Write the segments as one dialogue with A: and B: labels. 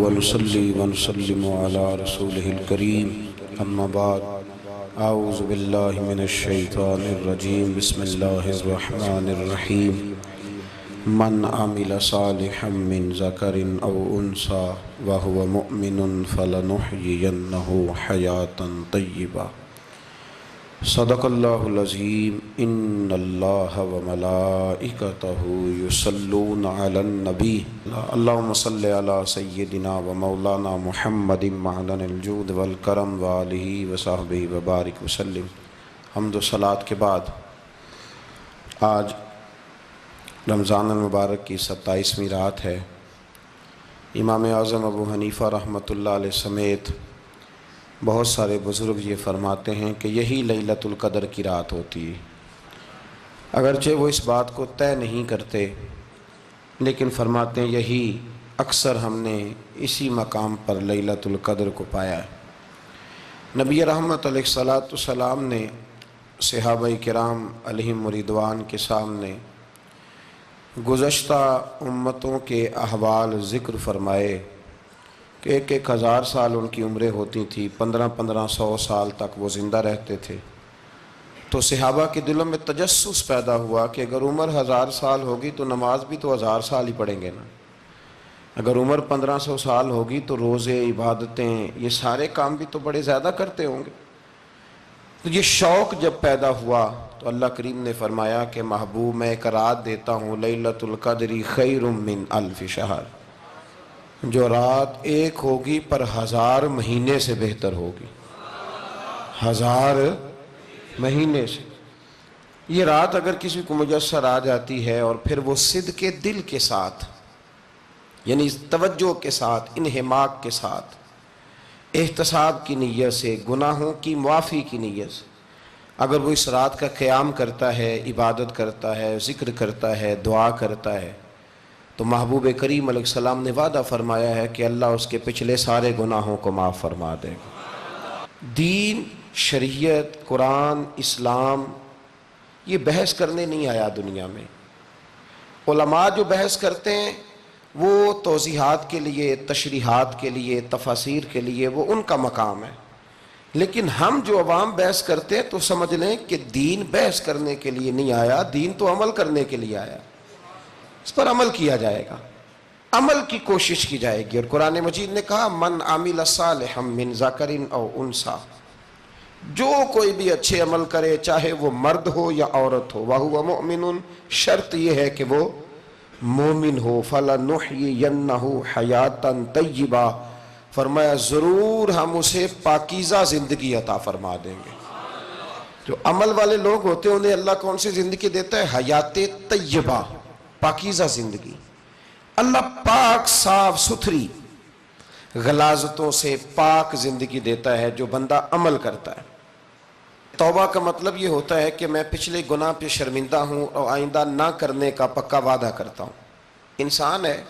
A: ونصلي ونسلم على رسوله الكريم أما بعد أعوذ بالله من الشيطان الرجيم بسم الله الرحمن الرحيم من عمل صالحا من ذكر أو أنثى وهو مؤمن فلنحيينه حياة طيبة صدق الله العظيم إن الله وملائكته يصلون على النبي اللهم صل على سيدنا ومولانا محمد معدن الجود والکرم وآلہ وصحبہ وبارک وسلم۔ حمد و صلاۃ کے بعد آج رمضان المبارک کی 27ویں رات ہے۔ امام اعظم ابو حنیفہ رحمۃ اللہ علیہ سمیت بہت سارے بزرگ یہ فرماتے ہیں کہ یہی لیلۃ القدر کی رات ہوتی ہے، اگرچہ وہ اس بات کو طے نہیں کرتے لیکن فرماتے ہیں یہی اکثر ہم نے اسی مقام پر لیلۃ القدر کو پایا ہے۔ نبی رحمت علیہ الصلاۃ والسلام نے صحابہ کرام علیہم رضوان کے سامنے گزشتہ امتوں کے احوال ذکر فرمائے کہ 1,000 سال ان کی عمریں ہوتی تھیں، 1500 سال تک وہ زندہ رہتے تھے۔ تو صحابہ کے دلوں میں تجسس پیدا ہوا کہ اگر عمر 1000 سال ہوگی تو نماز بھی تو 1000 سال ہی پڑھیں گے نا، اگر عمر 1500 سال ہوگی تو روزے، عبادتیں، یہ سارے کام بھی تو بڑے زیادہ کرتے ہوں گے۔ تو یہ شوق جب پیدا ہوا تو اللہ کریم نے فرمایا کہ محبوب میں ایک رات دیتا ہوں، لیلۃ القدر خیر من الف شہر، جو رات ایک ہوگی پر 1000 مہینے سے بہتر ہوگی، 1000 مہینے سے۔ یہ رات اگر کسی کو میسر آ جاتی ہے اور پھر وہ صدق دل کے ساتھ، یعنی توجہ کے ساتھ، انہماک کے ساتھ، احتساب کی نیت سے، گناہوں کی معافی کی نیت سے اگر وہ اس رات کا قیام کرتا ہے، عبادت کرتا ہے، ذکر کرتا ہے، دعا کرتا ہے، تو محبوب کریم علیہ السلام نے وعدہ فرمایا ہے کہ اللہ اس کے پچھلے سارے گناہوں کو معاف فرما دے گا۔ دین، شریعت، قرآن، اسلام یہ بحث کرنے نہیں آیا دنیا میں۔ علماء جو بحث کرتے ہیں وہ توضیحات کے لیے، تشریحات کے لیے، تفاسیر کے لیے، وہ ان کا مقام ہے، لیکن ہم جو عوام بحث کرتے ہیں تو سمجھ لیں کہ دین بحث کرنے کے لیے نہیں آیا، دین تو عمل کرنے کے لیے آیا، اس پر عمل کیا جائے گا، عمل کی کوشش کی جائے گی۔ اور قرآن مجید نے کہا من عمل صالحا من ذکر او انثی، جو کوئی بھی اچھے عمل کرے چاہے وہ مرد ہو یا عورت ہو، وہو مؤمن، شرط یہ ہے کہ وہ مومن ہو، فلنحیینہ حیاتا طیبہ، فرمایا ضرور ہم اسے پاکیزہ زندگی عطا فرما دیں گے۔ جو عمل والے لوگ ہوتے ہیں انہیں اللہ کون سی زندگی دیتا ہے؟ حیات طیبہ، پاکیزہ زندگی۔ اللہ پاک، صاف ستھری، غلاظتوں سے پاک زندگی دیتا ہے جو بندہ عمل کرتا ہے۔ توبہ کا مطلب یہ ہوتا ہے کہ میں پچھلے گناہ پہ شرمندہ ہوں اور آئندہ نہ کرنے کا پکا وعدہ کرتا ہوں۔ انسان ہے،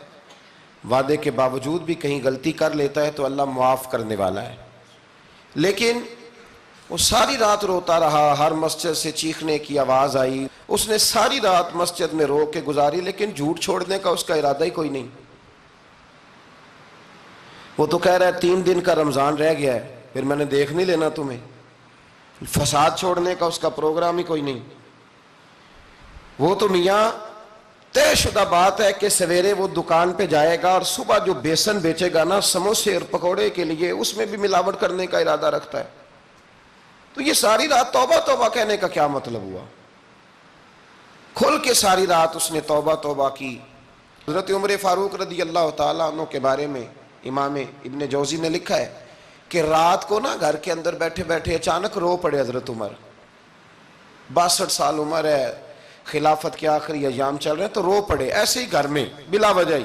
A: وعدے کے باوجود بھی کہیں غلطی کر لیتا ہے تو اللہ معاف کرنے والا ہے، لیکن وہ ساری رات روتا رہا، ہر مسجد سے چیخنے کی آواز آئی، اس نے ساری رات مسجد میں رو کے گزاری، لیکن جھوٹ چھوڑنے کا اس کا ارادہ ہی کوئی نہیں۔ وہ تو کہہ رہا ہے 3 دن کا رمضان رہ گیا ہے، پھر میں نے دیکھ نہیں لینا تمہیں۔ فساد چھوڑنے کا اس کا پروگرام ہی کوئی نہیں۔ وہ تو میاں طے شدہ بات ہے کہ سویرے وہ دکان پہ جائے گا اور صبح جو بیسن بیچے گا نا سموسے اور پکوڑے کے لیے، اس میں بھی ملاوٹ کرنے کا ارادہ رکھتا ہے۔ تو یہ ساری رات توبہ توبہ کہنے کا کیا مطلب ہوا؟ کھل کے ساری رات اس نے توبہ توبہ کی۔ حضرت عمر فاروق رضی اللہ تعالیٰ عنہ کے بارے میں امام ابن جوزی نے لکھا ہے کہ رات کو نا گھر کے اندر بیٹھے بیٹھے اچانک رو پڑے حضرت عمر، 62 سال عمر ہے، خلافت کے آخری ایام چل رہے ہیں، تو رو پڑے ایسے ہی گھر میں بلا وجہ ہی۔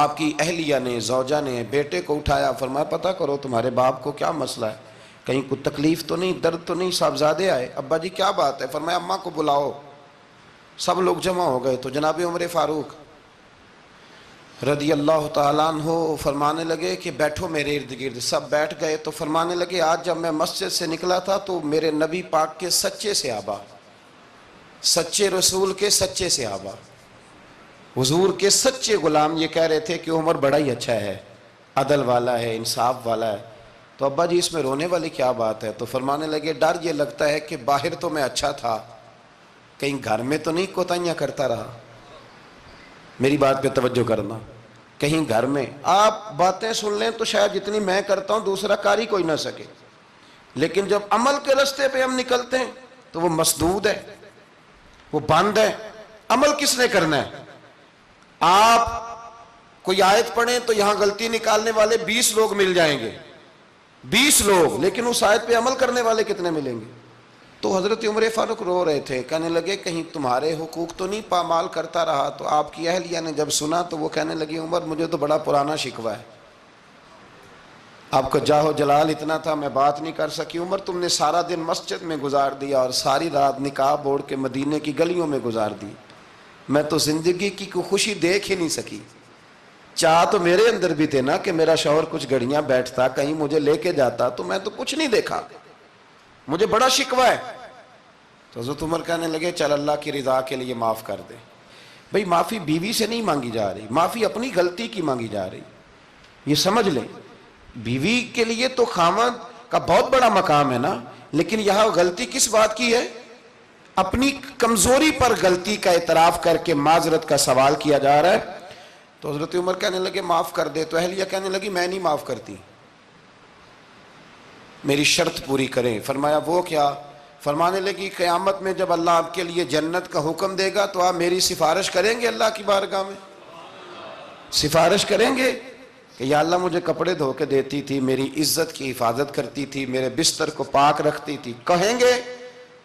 A: آپ کی اہلیہ نے، زوجہ نے بیٹے کو اٹھایا، فرمایا پتہ کرو تمہارے باپ کو کیا مسئلہ ہے، کہیں کوئی تکلیف تو نہیں، درد تو نہیں، صاحبزادے آئے، ابا جی کیا بات ہے؟ فرمایا اماں کو بلاؤ۔ سب لوگ جمع ہو گئے تو جناب عمر فاروق رضی اللہ تعالیٰ عنہ فرمانے لگے کہ بیٹھو میرے ارد گرد۔ سب بیٹھ گئے تو فرمانے لگے آج جب میں مسجد سے نکلا تھا تو میرے نبی پاک کے سچے صحابہ، سچے رسول کے سچے صحابہ، حضور کے سچے غلام یہ کہہ رہے تھے کہ عمر بڑا ہی اچھا ہے، عدل والا ہے، انصاف والا ہے، تو ابا جی اس میں رونے والی کیا بات ہے؟ تو فرمانے لگے ڈر یہ لگتا ہے کہ باہر تو میں اچھا تھا، کہیں گھر میں تو نہیں کوتاہیاں کرتا رہا۔ میری بات پہ توجہ کرنا، کہیں گھر میں آپ باتیں سن لیں تو شاید جتنی میں کرتا ہوں دوسرا کاری کوئی نہ سکے، لیکن جب عمل کے راستے پہ ہم نکلتے ہیں تو وہ مسدود ہے، وہ بند ہے۔ عمل کس نے کرنا ہے؟ آپ کوئی آیت پڑھیں تو یہاں غلطی نکالنے والے 20 لوگ مل جائیں گے، 20 لوگ، لیکن اس آیت پہ عمل کرنے والے کتنے ملیں گے؟ تو حضرت عمر فاروق رو رہے تھے، کہنے لگے کہیں تمہارے حقوق تو نہیں پامال کرتا رہا؟ تو آپ کی اہلیہ نے جب سنا تو وہ کہنے لگی عمر مجھے تو بڑا پرانا شکوہ ہے، آپ کا جاہ و جلال اتنا تھا میں بات نہیں کر سکی۔ عمر تم نے سارا دن مسجد میں گزار دیا اور ساری رات نقاب اوڑھ کے مدینے کی گلیوں میں گزار دی، میں تو زندگی کی کوئی خوشی دیکھ ہی نہیں سکی۔ چاہ تو میرے اندر بھی تھے نا کہ میرا شوہر کچھ گھڑیاں بیٹھتا، کہیں مجھے لے کے جاتا، تو میں تو کچھ نہیں دیکھا، مجھے بڑا شکوہ ہے۔ تو حضرت عمر کہنے لگے چل اللہ کی رضا کے لیے معاف کر دے۔ بھئی معافی بیوی سے نہیں مانگی جا رہی، معافی اپنی غلطی کی مانگی جا رہی، یہ سمجھ لیں۔ بیوی کے لیے تو خاوند کا بہت بڑا مقام ہے نا، لیکن یہاں غلطی کس بات کی ہے؟ اپنی کمزوری پر غلطی کا اعتراف کر کے معذرت کا سوال کیا جا رہا ہے۔ تو حضرت عمر کہنے لگے معاف کر دے، تو اہلیہ کہنے لگی میں نہیں معاف کرتی، میری شرط پوری کریں۔ فرمایا وہ کیا؟ فرمانے لگی قیامت میں جب اللہ آپ کے لیے جنت کا حکم دے گا تو آپ میری سفارش کریں گے اللہ کی بارگاہ میں؟ سفارش کریں گے کہ یا اللہ مجھے کپڑے دھو کے دیتی تھی، میری عزت کی حفاظت کرتی تھی، میرے بستر کو پاک رکھتی تھی، کہیں گے؟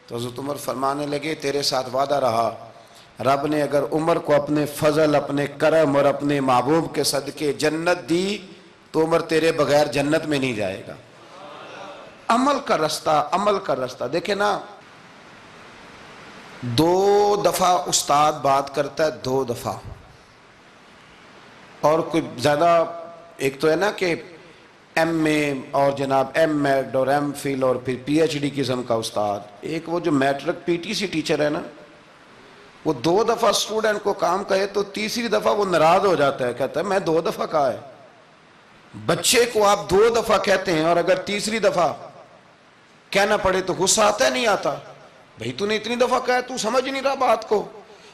A: تو حضرت عمر فرمانے لگے تیرے ساتھ وعدہ رہا، رب نے اگر عمر کو اپنے فضل، اپنے کرم اور اپنے محبوب کے صدقے جنت دی تو عمر تیرے بغیر جنت میں نہیں جائے گا۔ عمل کا رستہ، عمل کا رستہ دیکھیں نا، 2 دفعہ استاد بات کرتا ہے، 2 دفعہ، اور کوئی زیادہ، ایک تو ہے نا کہ ایم اے اور جناب ایم ایڈ اور ایم فل اور پھر پی ایچ ڈی قسم کا استاد، ایک وہ جو matric P T C teacher ہے نا، وہ 2 دفعہ اسٹوڈنٹ کو کام کہے تو تیسری دفعہ وہ ناراض ہو جاتا ہے، کہتا ہے میں 2 دفعہ کہا ہے۔ بچے کو آپ 2 دفعہ کہتے ہیں اور اگر تیسری دفعہ کہنا پڑے تو غصہ آتا ہے نہیں آتا؟ بھئی تو نے اتنی دفعہ کہا تو سمجھ نہیں رہا بات کو۔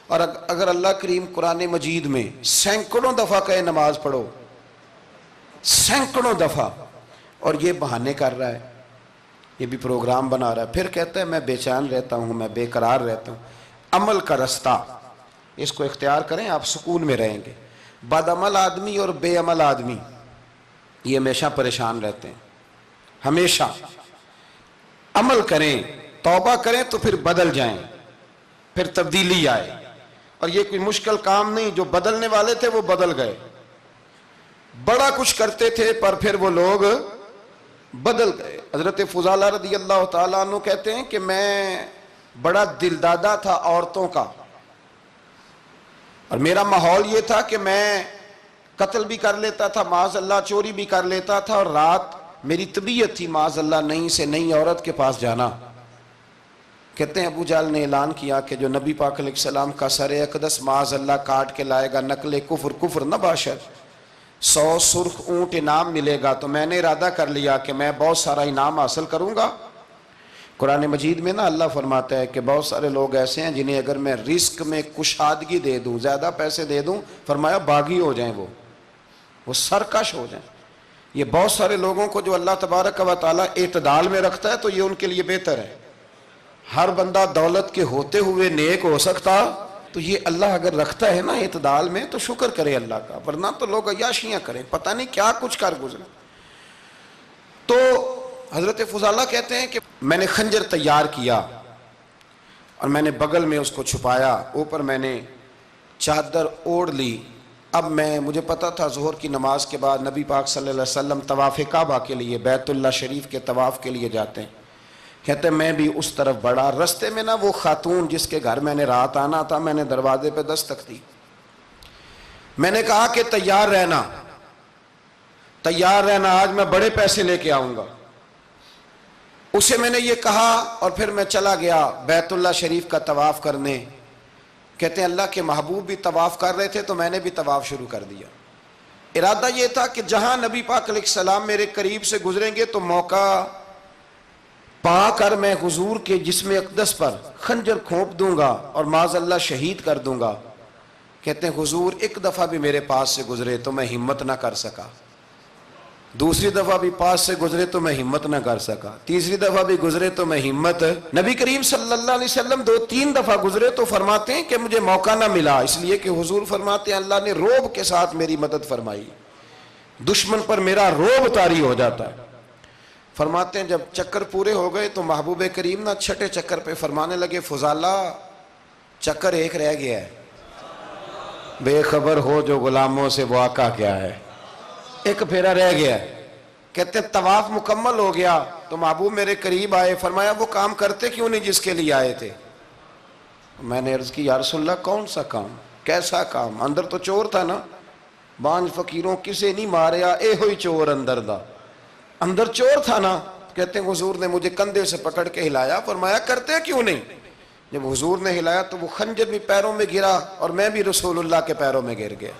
A: اور اگر اللہ کریم قرآن مجید میں سینکڑوں دفعہ کہے نماز پڑھو، سینکڑوں دفعہ، اور یہ بہانے کر رہا ہے، یہ بھی پروگرام بنا رہا ہے، پھر کہتا ہے میں بے چین رہتا ہوں، میں بے قرار رہتا ہوں۔ عمل کا رستہ اس کو اختیار کریں، آپ سکون میں رہیں گے۔ بد عمل آدمی اور بے عمل آدمی یہ ہمیشہ پریشان رہتے ہیں، ہمیشہ۔ عمل کریں، توبہ کریں تو پھر بدل جائیں، پھر تبدیلی آئے، اور یہ کوئی مشکل کام نہیں، جو بدلنے والے تھے وہ بدل گئے، بڑا کچھ کرتے تھے پر پھر وہ لوگ بدل گئے۔ حضرت فضالہ رضی اللہ تعالیٰ عنہ کہتے ہیں کہ میں بڑا دلدادہ تھا عورتوں کا، اور میرا ماحول یہ تھا کہ میں قتل بھی کر لیتا تھا، معاذ اللہ چوری بھی کر لیتا تھا، اور رات میری طبیعت تھی معاذ اللہ نئی سے نئی عورت کے پاس جانا۔ کہتے ہیں ابو جہل نے اعلان کیا کہ جو نبی پاک علیہ السلام کا سر اقدس معاذ اللہ کاٹ کے لائے گا، نقل کفر کفر نہ باشد، 100 سرخ اونٹ انعام ملے گا۔ تو میں نے ارادہ کر لیا کہ میں بہت سارا انعام حاصل کروں گا۔ قرآن مجید میں نا اللہ فرماتا ہے کہ بہت سارے لوگ ایسے ہیں جنہیں اگر میں رزق میں کشادگی دے دوں، زیادہ پیسے دے دوں، فرمایا باغی ہو جائیں، وہ سرکش ہو جائیں۔ یہ بہت سارے لوگوں کو جو اللہ تبارک و تعالیٰ اعتدال میں رکھتا ہے تو یہ ان کے لیے بہتر ہے۔ ہر بندہ دولت کے ہوتے ہوئے نیک ہو سکتا، تو یہ اللہ اگر رکھتا ہے نا اعتدال میں تو شکر کرے اللہ کا، ورنہ تو لوگ عیاشیاں کریں، پتہ نہیں کیا کچھ کر گزرے۔ تو حضرت فضالہ کہتے ہیں کہ میں نے خنجر تیار کیا اور میں نے بغل میں اس کو چھپایا، اوپر میں نے چادر اوڑھ لی۔ اب مجھے پتا تھا ظہر کی نماز کے بعد نبی پاک صلی اللہ علیہ وسلم طواف کعبہ کے لیے، بیت اللہ شریف کے طواف کے لیے جاتے ہیں۔ کہتے ہیں میں بھی اس طرف بڑھا، رستے میں نا وہ خاتون جس کے گھر میں نے رات آنا تھا، میں نے دروازے پہ دستک دی، میں نے کہا کہ تیار رہنا، تیار رہنا، آج میں بڑے پیسے لے کے آؤں گا۔ اسے میں نے یہ کہا اور پھر میں چلا گیا بیت اللہ شریف کا طواف کرنے۔ کہتے ہیں اللہ کے محبوب بھی طواف کر رہے تھے تو میں نے بھی طواف شروع کر دیا۔ ارادہ یہ تھا کہ جہاں نبی پاک علیہ السلام میرے قریب سے گزریں گے تو موقع پا کر میں حضور کے جسم اقدس پر خنجر کھونپ دوں گا اور معاذ اللہ شہید کر دوں گا۔ کہتے ہیں حضور ایک دفعہ بھی میرے پاس سے گزرے تو میں ہمت نہ کر سکا، دوسری دفعہ بھی پاس سے گزرے تو میں ہمت نہ کر سکا، تیسری دفعہ بھی گزرے تو میں ہمت، نبی کریم صلی اللہ علیہ وسلم 2-3 دفعہ گزرے تو فرماتے ہیں کہ مجھے موقع نہ ملا، اس لیے کہ حضور فرماتے ہیں اللہ نے روب کے ساتھ میری مدد فرمائی، دشمن پر میرا روب طاری ہو جاتا ہے۔ فرماتے ہیں جب چکر پورے ہو گئے تو محبوب کریم نہ چھٹے چکر پہ فرمانے لگے فضالہ چکر ایک رہ گیا ہے، بے خبر ہو جو غلاموں سے وہ آقا کیا ہے، ایک پھیرا رہ گیا ہے۔ کہتے ہیں طواف مکمل ہو گیا تو محبوب میرے قریب آئے، فرمایا وہ کام کرتے کیوں نہیں جس کے لیے آئے تھے؟ میں نے عرض کی یا رسول اللہ کون سا کام، کیسا کام؟ اندر تو چور تھا نا، بانج فقیروں کسے نہیں ماریا اے ہوئی چور اندر دا، اندر چور تھا نا۔ کہتے ہیں حضور نے مجھے کندھے سے پکڑ کے ہلایا، فرمایا کرتے کیوں نہیں؟ جب حضور نے ہلایا تو وہ خنجر بھی پیروں میں گرا اور میں بھی رسول اللہ کے پیروں میں گر گیا۔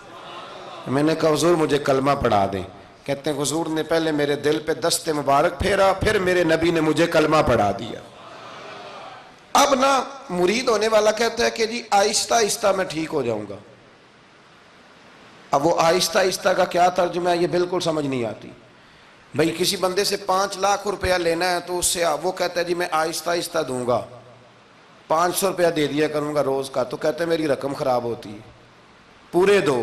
A: میں نے کہا حضور مجھے کلمہ پڑھا دیں۔ کہتے ہیں حضور نے پہلے میرے دل پہ دست مبارک پھیرا، پھر میرے نبی نے مجھے کلمہ پڑھا دیا۔ اب نہ مرید ہونے والا کہتا ہے کہ جی آہستہ آہستہ میں ٹھیک ہو جاؤں گا، اب وہ آہستہ آہستہ کا کیا ترجمہ ہے یہ بالکل سمجھ نہیں آتی۔ بھئی کسی بندے سے 5 لاکھ روپیہ لینا ہے تو اس سے وہ کہتا ہے جی میں آہستہ آہستہ دوں گا، 500 روپیہ دے دیا کروں گا روز کا، تو کہتے ہیں میری رقم خراب ہوتی ہے، پورے دو۔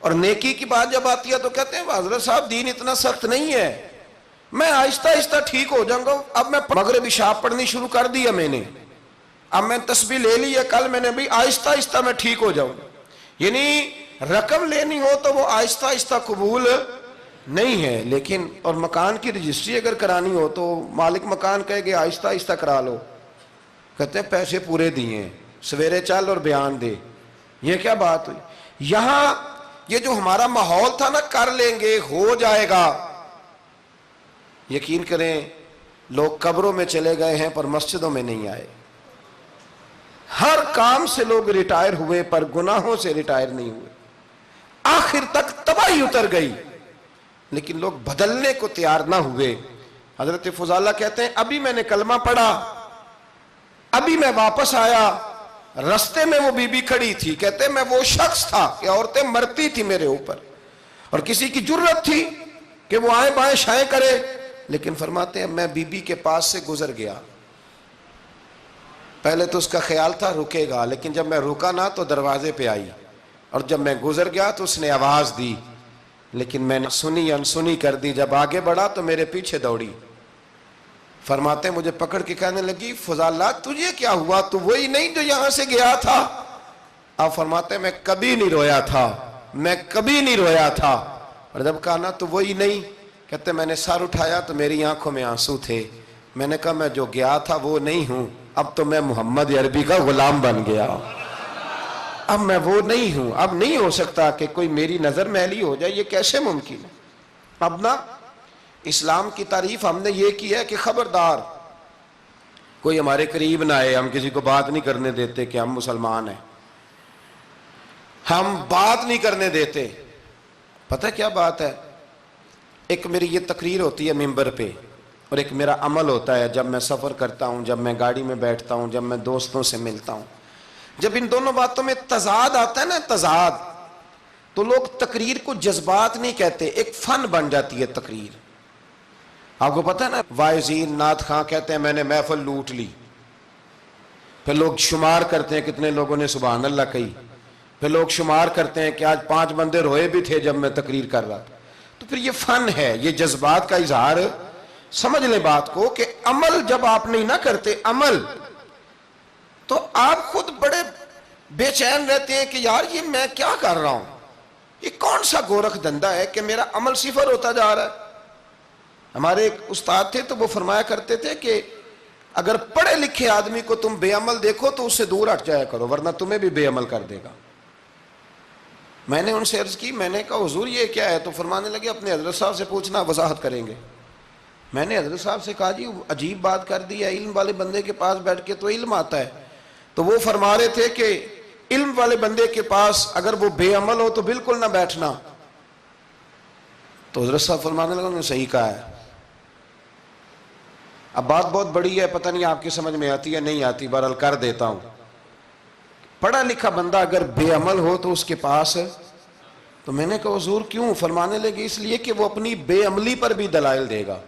A: اور نیکی کی بات جب آتی ہے تو کہتے ہیں حضرت صاحب دین اتنا سخت نہیں ہے، میں آہستہ آہستہ ٹھیک ہو جاؤں گا۔ اب میں مغرب عشاء پڑھنی شروع کر دیا میں نے، اب میں تسبیح لے لی ہے، کل میں نے بھی آہستہ آہستہ میں ٹھیک ہو جاؤں۔ یعنی رقم لینی ہو تو وہ آہستہ آہستہ قبول نہیں ہے، لیکن اور مکان کی رجسٹری اگر کرانی ہو تو مالک مکان کہے گے آہستہ آہستہ کرا لو، کہتے ہیں پیسے پورے دیے، سویرے چل اور بیان دے، یہ کیا بات ہوئی؟ یہاں یہ جو ہمارا ماحول تھا نا کر لیں گے ہو جائے گا، یقین کریں لوگ قبروں میں چلے گئے ہیں پر مسجدوں میں نہیں آئے، ہر کام سے لوگ ریٹائر ہوئے پر گناہوں سے ریٹائر نہیں ہوئے، آخر تک تباہی اتر گئی لیکن لوگ بدلنے کو تیار نہ ہوئے۔ حضرت فضالہ کہتے ہیں ابھی میں نے کلمہ پڑھا، ابھی میں واپس آیا، رستے میں وہ بی بی کھڑی تھی، کہتے ہیں میں وہ شخص تھا کہ عورتیں مرتی تھی میرے اوپر اور کسی کی جرت تھی کہ وہ آئیں بائیں شائیں کرے، لیکن فرماتے ہیں میں بی بی کے پاس سے گزر گیا، پہلے تو اس کا خیال تھا رکے گا، لیکن جب میں رکا نہ تو دروازے پہ آئی، اور جب میں گزر گیا تو اس نے آواز دی، لیکن میں نے سنی انسنی کر دی، جب آگے بڑھا تو میرے پیچھے دوڑی۔ فرماتے ہیں مجھے پکڑ کے کہنے لگی فضالہ تجھے کیا ہوا، تو وہی نہیں جو یہاں سے گیا تھا؟ آپ فرماتے ہیں میں کبھی نہیں رویا تھا، میں کبھی نہیں رویا تھا، اور جب کہا نا تو وہی نہیں، کہتے میں نے سر اٹھایا تو میری آنکھوں میں آنسو تھے، میں نے کہا میں جو گیا تھا وہ نہیں ہوں، اب تو میں محمد عربی کا غلام بن گیا، اب میں وہ نہیں ہوں، اب نہیں ہو سکتا کہ کوئی میری نظر میلی ہو جائے، یہ کیسے ممکن ہے؟ اب نا اسلام کی تعریف ہم نے یہ کی ہے کہ خبردار کوئی ہمارے قریب نہ آئے، ہم کسی کو بات نہیں کرنے دیتے کہ ہم مسلمان ہیں، ہم بات نہیں کرنے دیتے۔ پتہ کیا بات ہے، ایک میری یہ تقریر ہوتی ہے ممبر پہ اور ایک میرا عمل ہوتا ہے جب میں سفر کرتا ہوں، جب میں گاڑی میں بیٹھتا ہوں، جب میں دوستوں سے ملتا ہوں، جب ان دونوں باتوں میں تضاد آتا ہے نا، تضاد، تو لوگ تقریر کو جذبات نہیں کہتے، ایک فن بن جاتی ہے تقریر۔ آپ کو پتہ ہے نا وائزین نعت خواں کہتے ہیں میں نے محفل لوٹ لی، پھر لوگ شمار کرتے ہیں کتنے لوگوں نے سبحان اللہ کہی، پھر لوگ شمار کرتے ہیں کہ آج 5 بندے روئے بھی تھے جب میں تقریر کر رہا تھا، تو پھر یہ فن ہے، یہ جذبات کا اظہار۔ سمجھ لیں بات کو کہ عمل جب آپ نہیں نہ کرتے عمل، تو آپ خود بڑے بے چین رہتے ہیں کہ یار یہ میں کیا کر رہا ہوں، یہ کون سا گورکھ دھندا ہے کہ میرا عمل صفر ہوتا جا رہا ہے۔ ہمارے ایک استاد تھے تو وہ فرمایا کرتے تھے کہ اگر پڑھے لکھے آدمی کو تم بے عمل دیکھو تو اس سے دور ہٹ جایا کرو ورنہ تمہیں بھی بے عمل کر دے گا۔ میں نے ان سے عرض کی، میں نے کہا حضور یہ کیا ہے؟ تو فرمانے لگے اپنے حضرت صاحب سے پوچھنا، وضاحت کریں گے۔ میں نے حضرت صاحب سے کہا جی عجیب بات کر دی ہے، علم والے بندے کے پاس بیٹھ کے تو علم آتا ہے، تو وہ فرما رہے تھے کہ علم والے بندے کے پاس اگر وہ بے عمل ہو تو بالکل نہ بیٹھنا، تو حضرت صاحب فرمانے لگا انہوں نے صحیح کہا ہے. اب بات بہت بڑی ہے، پتہ نہیں آپ کی سمجھ میں آتی ہے نہیں آتی، بہرحال کر دیتا ہوں. پڑھا لکھا بندہ اگر بے عمل ہو تو اس کے پاس، تو میں نے کہا حضور کیوں؟ فرمانے لگے اس لیے کہ وہ اپنی بے عملی پر بھی دلائل دے گا،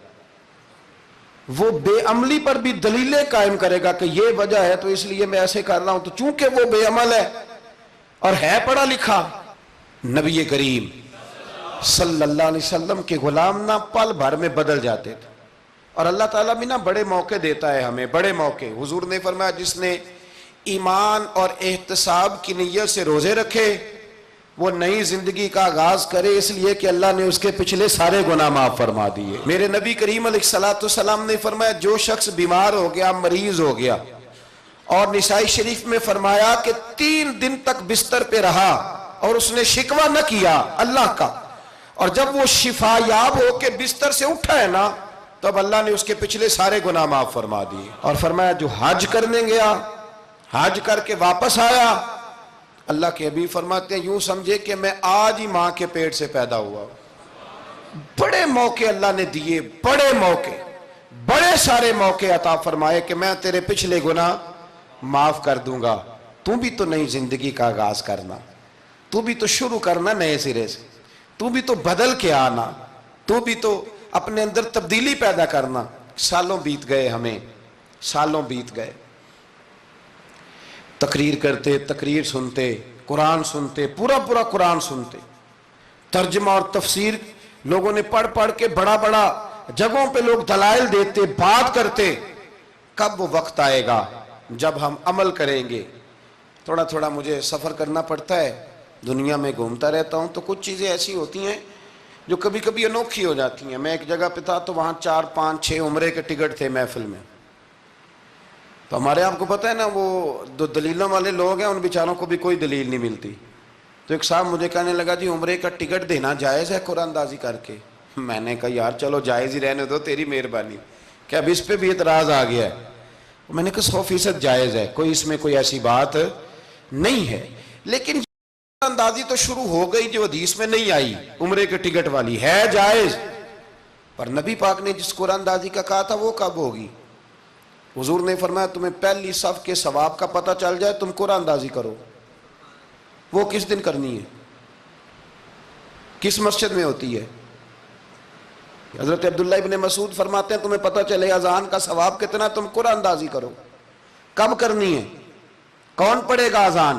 A: وہ بے عملی پر بھی دلیلیں قائم کرے گا کہ یہ وجہ ہے تو اس لیے میں ایسے کر رہا ہوں. تو چونکہ وہ بے عمل ہے اور ہے پڑھا لکھا، نبی کریم صلی اللہ علیہ وسلم کے غلام نہ پل بھر میں بدل جاتے تھے. اور اللہ تعالیٰ بھی نا بڑے موقع دیتا ہے ہمیں، بڑے موقع. حضور نے فرمایا جس نے ایمان اور احتساب کی نیت سے روزے رکھے وہ نئی زندگی کا آغاز کرے، اس لیے کہ اللہ نے اس کے پچھلے سارے گناہ معاف فرما دیے. میرے نبی کریم علیہ السلام نے فرمایا جو شخص بیمار ہو گیا، مریض ہو گیا، اور نسائی شریف میں فرمایا کہ 3 دن تک بستر پہ رہا اور اس نے شکوہ نہ کیا اللہ کا، اور جب وہ شفا یاب ہو کے بستر سے اٹھا ہے نا، تب اللہ نے اس کے پچھلے سارے گناہ معاف فرما دیے. اور فرمایا جو حج کرنے گیا، حج کر کے واپس آیا، اللہ کے حبیب فرماتے ہیں یوں سمجھے کہ میں آج ہی ماں کے پیٹ سے پیدا ہوا. بڑے موقع اللہ نے دیے، بڑے موقع، بڑے سارے موقع عطا فرمائے کہ میں تیرے پچھلے گناہ معاف کر دوں گا. تو بھی تو نئی زندگی کا آغاز کرنا، تو بھی تو شروع کرنا نئے سرے سے، تو بھی تو بدل کے آنا، تو بھی تو اپنے اندر تبدیلی پیدا کرنا. سالوں بیت گئے، ہمیں سالوں بیت گئے، تقریر کرتے، تقریر سنتے، قرآن سنتے، پورا قرآن سنتے، ترجمہ اور تفسیر لوگوں نے پڑھ پڑھ کے بڑا جگہوں پہ لوگ دلائل دیتے، بات کرتے. کب وہ وقت آئے گا جب ہم عمل کریں گے؟ تھوڑا مجھے سفر کرنا پڑتا ہے، دنیا میں گھومتا رہتا ہوں، تو کچھ چیزیں ایسی ہوتی ہیں جو کبھی کبھی انوکھی ہو جاتی ہیں. میں ایک جگہ پہ تھا تو وہاں 4 5 6 عمرے کے ٹکٹ تھے محفل میں. تو ہمارے آپ کو پتہ ہے نا وہ جو دلیلوں والے لوگ ہیں ان بیچاروں کو بھی کوئی دلیل نہیں ملتی. تو ایک صاحب مجھے کہنے لگا جی عمرے کا ٹکٹ دینا جائز ہے قرآن اندازی کر کے؟ میں نے کہا یار چلو جائز ہی رہنے دو، تیری مہربانی، کہ اب اس پہ بھی اعتراض آ گیا ہے. میں نے کہا 100% جائز ہے، کوئی اس میں کوئی ایسی بات نہیں ہے. لیکن اندازی تو شروع ہو گئی جو حدیث میں نہیں آئی، عمرے کے ٹکٹ والی ہے جائز، پر نبی پاک نے جس قرآن اندازی کا کہا تھا وہ کب ہوگی؟ حضور نے فرمایا تمہیں پہلی صف کے ثواب کا پتہ چل جائے تم قرآن اندازی کرو. وہ کس دن کرنی ہے؟ کس مسجد میں ہوتی ہے؟ حضرت عبداللہ ابن مسعود فرماتے ہیں تمہیں پتہ چلے اذان کا ثواب کتنا، تم قرآن اندازی کرو. کب کرنی ہے؟ کون پڑھے گا اذان؟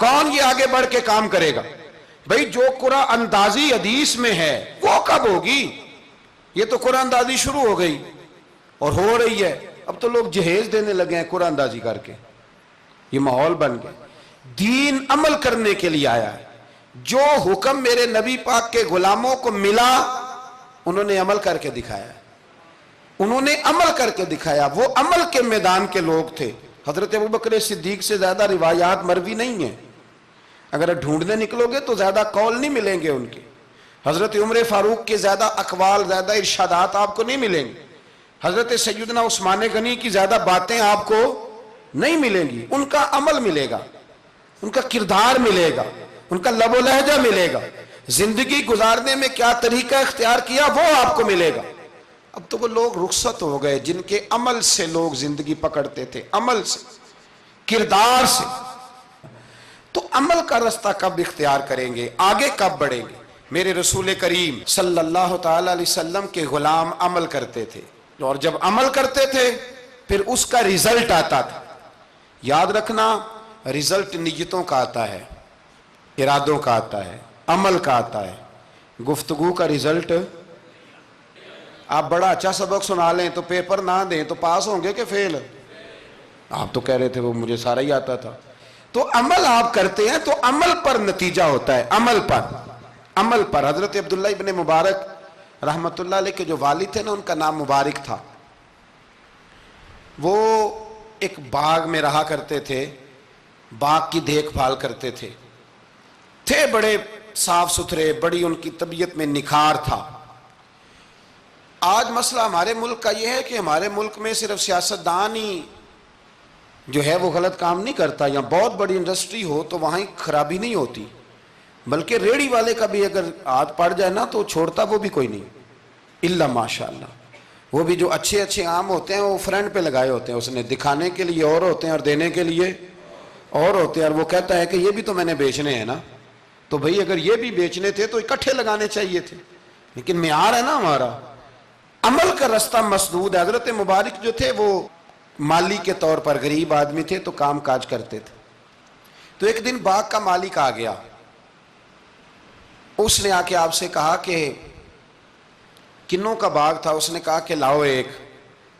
A: کون یہ آگے بڑھ کے کام کرے گا؟ بھئی جو قرآن اندازی حدیث میں ہے وہ کب ہوگی؟ یہ تو قرآن اندازی شروع ہو گئی اور ہو رہی ہے. اب تو لوگ جہیز دینے لگے ہیں قرآن اندازی کر کے، یہ ماحول بن گیا. دین عمل کرنے کے لیے آیا ہے. جو حکم میرے نبی پاک کے غلاموں کو ملا انہوں نے عمل کر کے دکھایا، انہوں نے عمل کر کے دکھایا. وہ عمل کے میدان کے لوگ تھے. حضرت ابوبکر صدیق سے زیادہ روایات مروی نہیں ہیں، اگر ڈھونڈنے نکلو گے تو زیادہ قول نہیں ملیں گے ان کے. حضرت عمر فاروق کے زیادہ اقوال، زیادہ ارشادات آپ کو نہیں ملیں گے. حضرت سیدنا عثمان غنی کی زیادہ باتیں آپ کو نہیں ملیں گی. ان کا عمل ملے گا، ان کا کردار ملے گا، ان کا لب و لہجہ ملے گا، زندگی گزارنے میں کیا طریقہ اختیار کیا وہ آپ کو ملے گا. اب تو وہ لوگ رخصت ہو گئے جن کے عمل سے لوگ زندگی پکڑتے تھے، عمل سے، کردار سے. تو عمل کا رستہ کب اختیار کریں گے؟ آگے کب بڑھیں گے؟ میرے رسول کریم صلی اللہ تعالی علیہ وسلم کے غلام عمل کرتے تھے، اور جب عمل کرتے تھے پھر اس کا رزلٹ آتا تھا. یاد رکھنا رزلٹ نیتوں کا آتا ہے، ارادوں کا آتا ہے، عمل کا آتا ہے. گفتگو کا رزلٹ، آپ بڑا اچھا سبق سنا لیں تو پیپر نہ دیں تو پاس ہوں گے کہ فیل؟ آپ تو کہہ رہے تھے وہ مجھے سارا ہی آتا تھا. تو عمل آپ کرتے ہیں تو عمل پر نتیجہ ہوتا ہے، عمل پر. حضرت عبداللہ ابن مبارک رحمت اللہ علیہ کے جو والد تھے نا ان کا نام مبارک تھا. وہ ایک باغ میں رہا کرتے تھے، باغ کی دیکھ بھال کرتے تھے بڑے صاف ستھرے، بڑی ان کی طبیعت میں نکھار تھا. آج مسئلہ ہمارے ملک کا یہ ہے کہ ہمارے ملک میں صرف سیاستدان ہی جو ہے وہ غلط کام نہیں کرتا، یا بہت بڑی انڈسٹری ہو تو وہاں ہی خرابی نہیں ہوتی. بلکہ ریڑھی والے کا بھی اگر ہاتھ پڑ جائے نا تو چھوڑتا وہ بھی کوئی نہیں، الا ماشاء اللہ۔ وہ بھی جو اچھے اچھے آم ہوتے ہیں وہ فرنٹ پہ لگائے ہوتے ہیں، اس نے دکھانے کے لیے اور ہوتے ہیں اور دینے کے لیے اور ہوتے ہیں، اور وہ کہتا ہے کہ یہ بھی تو میں نے بیچنے ہیں نا، تو بھئی اگر یہ بھی بیچنے تھے تو اکٹھے لگانے چاہیے تھے، لیکن معیار ہے نا ہمارا، عمل کا رستہ مسدود ہے۔ حضرت مبارک جو تھے وہ مالی کے طور پر غریب آدمی تھے تو کام کاج کرتے تھے۔ تو ایک دن باغ کا مالک آ گیا، اس نے آ کے آپ سے کہا کہ کنوں کا باغ تھا، اس نے کہا کہ لاؤ ایک،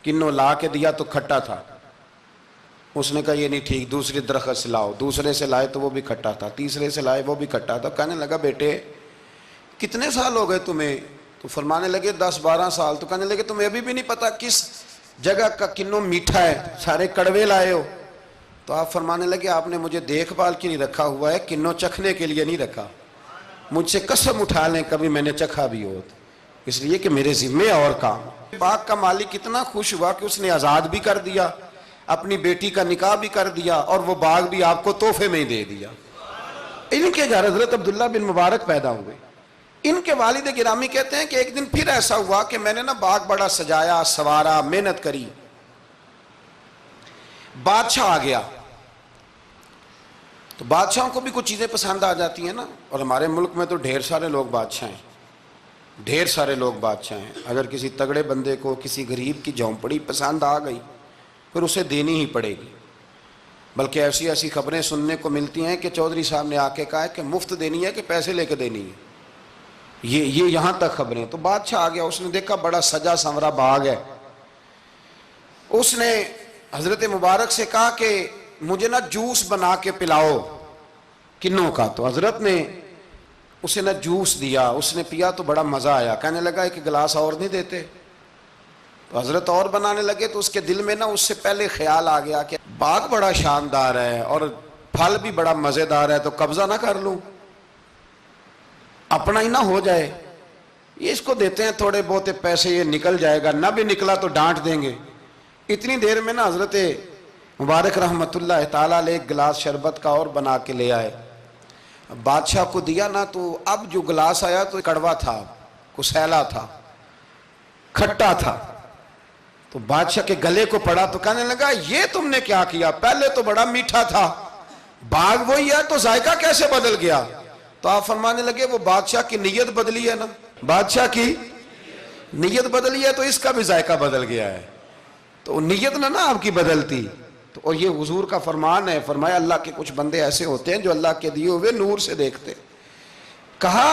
A: کنوں لا کے دیا تو کھٹا تھا، اس نے کہا یہ نہیں ٹھیک، دوسری درخت سے لاؤ، دوسرے سے لائے تو وہ بھی کھٹا تھا، تیسرے سے لائے وہ بھی کھٹا تھا۔ کہنے لگا بیٹے کتنے سال ہو گئے تمہیں؟ تو فرمانے لگے 10-12 سال۔ تو کہنے لگے تمہیں ابھی بھی نہیں پتا کس جگہ کا کنوں میٹھا ہے، سارے کڑوے لائے ہو؟ تو آپ فرمانے لگے آپ نے مجھے دیکھ بھال کے نہیں رکھا ہوا ہے، کنوں چکھنے کے لیے نہیں رکھا، مجھ سے قسم اٹھا لیں کبھی میں نے چکھا بھی ہو، اس لیے کہ میرے ذمے اور کام۔ باغ کا مالک اتنا خوش ہوا کہ اس نے آزاد بھی کر دیا، اپنی بیٹی کا نکاح بھی کر دیا، اور وہ باغ بھی آپ کو تحفے میں ہی دے دیا۔ ان کے گھر حضرت عبداللہ بن مبارک پیدا ہوئے۔ ان کے والد گرامی کہتے ہیں کہ ایک دن پھر ایسا ہوا کہ میں نے نا باغ بڑا سجایا، سوارا، محنت کری، بادشاہ آ گیا۔ تو بادشاہوں کو بھی کچھ چیزیں پسند آ جاتی ہیں نا، اور ہمارے ملک میں تو ڈھیر سارے لوگ بادشاہ ہیں، ڈھیر سارے لوگ بادشاہ ہیں۔ اگر کسی تگڑے بندے کو کسی غریب کی جھونپڑی پسند آ گئی پھر اسے دینی ہی پڑے گی، بلکہ ایسی ایسی خبریں سننے کو ملتی ہیں کہ چودھری صاحب نے آ کے کہا ہے کہ مفت دینی ہے کہ پیسے لے کے دینی ہے، یہ یہاں تک خبریں۔ تو بادشاہ آ گیا، اس نے دیکھا بڑا سجا سنورا باغ ہے، اس نے حضرت مبارک سے کہا کہ مجھے نا جوس بنا کے پلاؤ کنوں کا۔ تو حضرت نے اسے نا جوس دیا، اس نے پیا تو بڑا مزہ آیا، کہنے لگا ایک گلاس اور نہیں دیتے؟ تو حضرت اور بنانے لگے تو اس کے دل میں نا اس سے پہلے خیال آ گیا کہ باغ بڑا شاندار ہے اور پھل بھی بڑا مزیدار ہے، تو قبضہ نہ کر لوں، اپنا ہی نہ ہو جائے، یہ اس کو دیتے ہیں تھوڑے بہت پیسے، یہ نکل جائے گا، نہ بھی نکلا تو ڈانٹ دیں گے۔ اتنی دیر میں نا حضرت مبارک رحمت اللہ تعالیٰ علیہ ایک گلاس شربت کا اور بنا کے لے آئے، بادشاہ کو دیا نا، تو اب جو گلاس آیا تو کڑوا تھا، کسیلا تھا، کھٹا تھا۔ تو بادشاہ کے گلے کو پڑا تو کہنے لگا یہ تم نے کیا کیا؟ پہلے تو بڑا میٹھا تھا، باغ وہی ہے تو ذائقہ کیسے بدل گیا؟ تو آپ فرمانے لگے وہ بادشاہ کی نیت بدلی ہے نا، بادشاہ کی نیت بدلی ہے تو اس کا بھی ذائقہ بدل گیا ہے، تو نیت نہ آپ کی بدلتی۔ تو اور یہ حضور کا فرمان ہے، فرمایا اللہ کے کچھ بندے ایسے ہوتے ہیں جو اللہ کے دیے ہوئے نور سے دیکھتے۔ کہا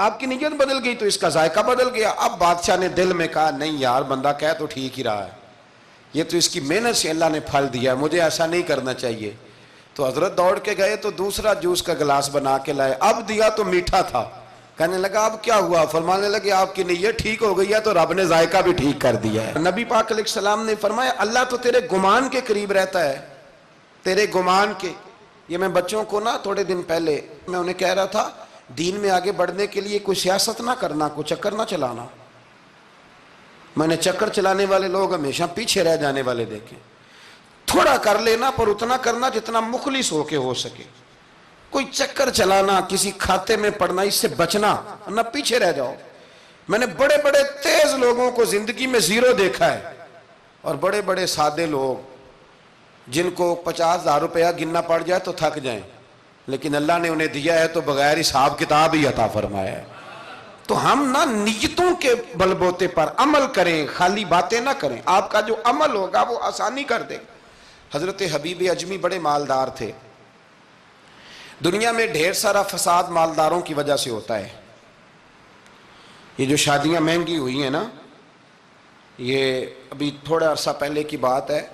A: آپ کی نیت بدل گئی تو اس کا ذائقہ بدل گیا۔ اب بادشاہ نے دل میں کہا نہیں یار بندہ کہہ تو ٹھیک ہی رہا ہے، یہ تو اس کی محنت سے اللہ نے پھل دیا ہے، مجھے ایسا نہیں کرنا چاہیے۔ تو حضرت دوڑ کے گئے تو دوسرا جوس کا گلاس بنا کے لائے، اب دیا تو میٹھا تھا، کہنے لگا اب کیا ہوا؟ فرمانے لگے آپ کی نیت ٹھیک ہو گئی ہے تو رب نے ذائقہ بھی ٹھیک کر دیا ہے۔ نبی پاک علیہ السلام نے فرمایا اللہ تو تیرے گمان کے قریب رہتا ہے، تیرے گمان کے۔ یہ میں بچوں کو نا تھوڑے دن پہلے میں انہیں کہہ رہا تھا دین میں آگے بڑھنے کے لیے کوئی سیاست نہ کرنا، کوئی چکر نہ چلانا۔ میں نے چکر چلانے والے لوگ ہمیشہ پیچھے رہ جانے والے دیکھے، تھوڑا کر لینا پر اتنا کرنا جتنا مخلص ہو کے ہو سکے، کوئی چکر چلانا، کسی کھاتے میں پڑنا، اس سے بچنا، نہ پیچھے رہ جاؤ۔ میں نے بڑے بڑے تیز لوگوں کو زندگی میں زیرو دیکھا ہے، اور بڑے بڑے سادے لوگ جن کو 50,000 روپیہ گننا پڑ جائے تو تھک جائیں، لیکن اللہ نے انہیں دیا ہے تو بغیر حساب کتاب ہی عطا فرمایا ہے۔ تو ہم نہ نیتوں کے بل بوتے پر عمل کریں، خالی باتیں نہ کریں، آپ کا جو عمل ہوگا وہ آسانی کر دے۔ حضرت حبیب اجمی بڑے مالدار تھے، دنیا میں ڈھیر سارا فساد مالداروں کی وجہ سے ہوتا ہے۔ یہ جو شادیاں مہنگی ہوئی ہیں نا، یہ ابھی تھوڑا عرصہ پہلے کی بات ہے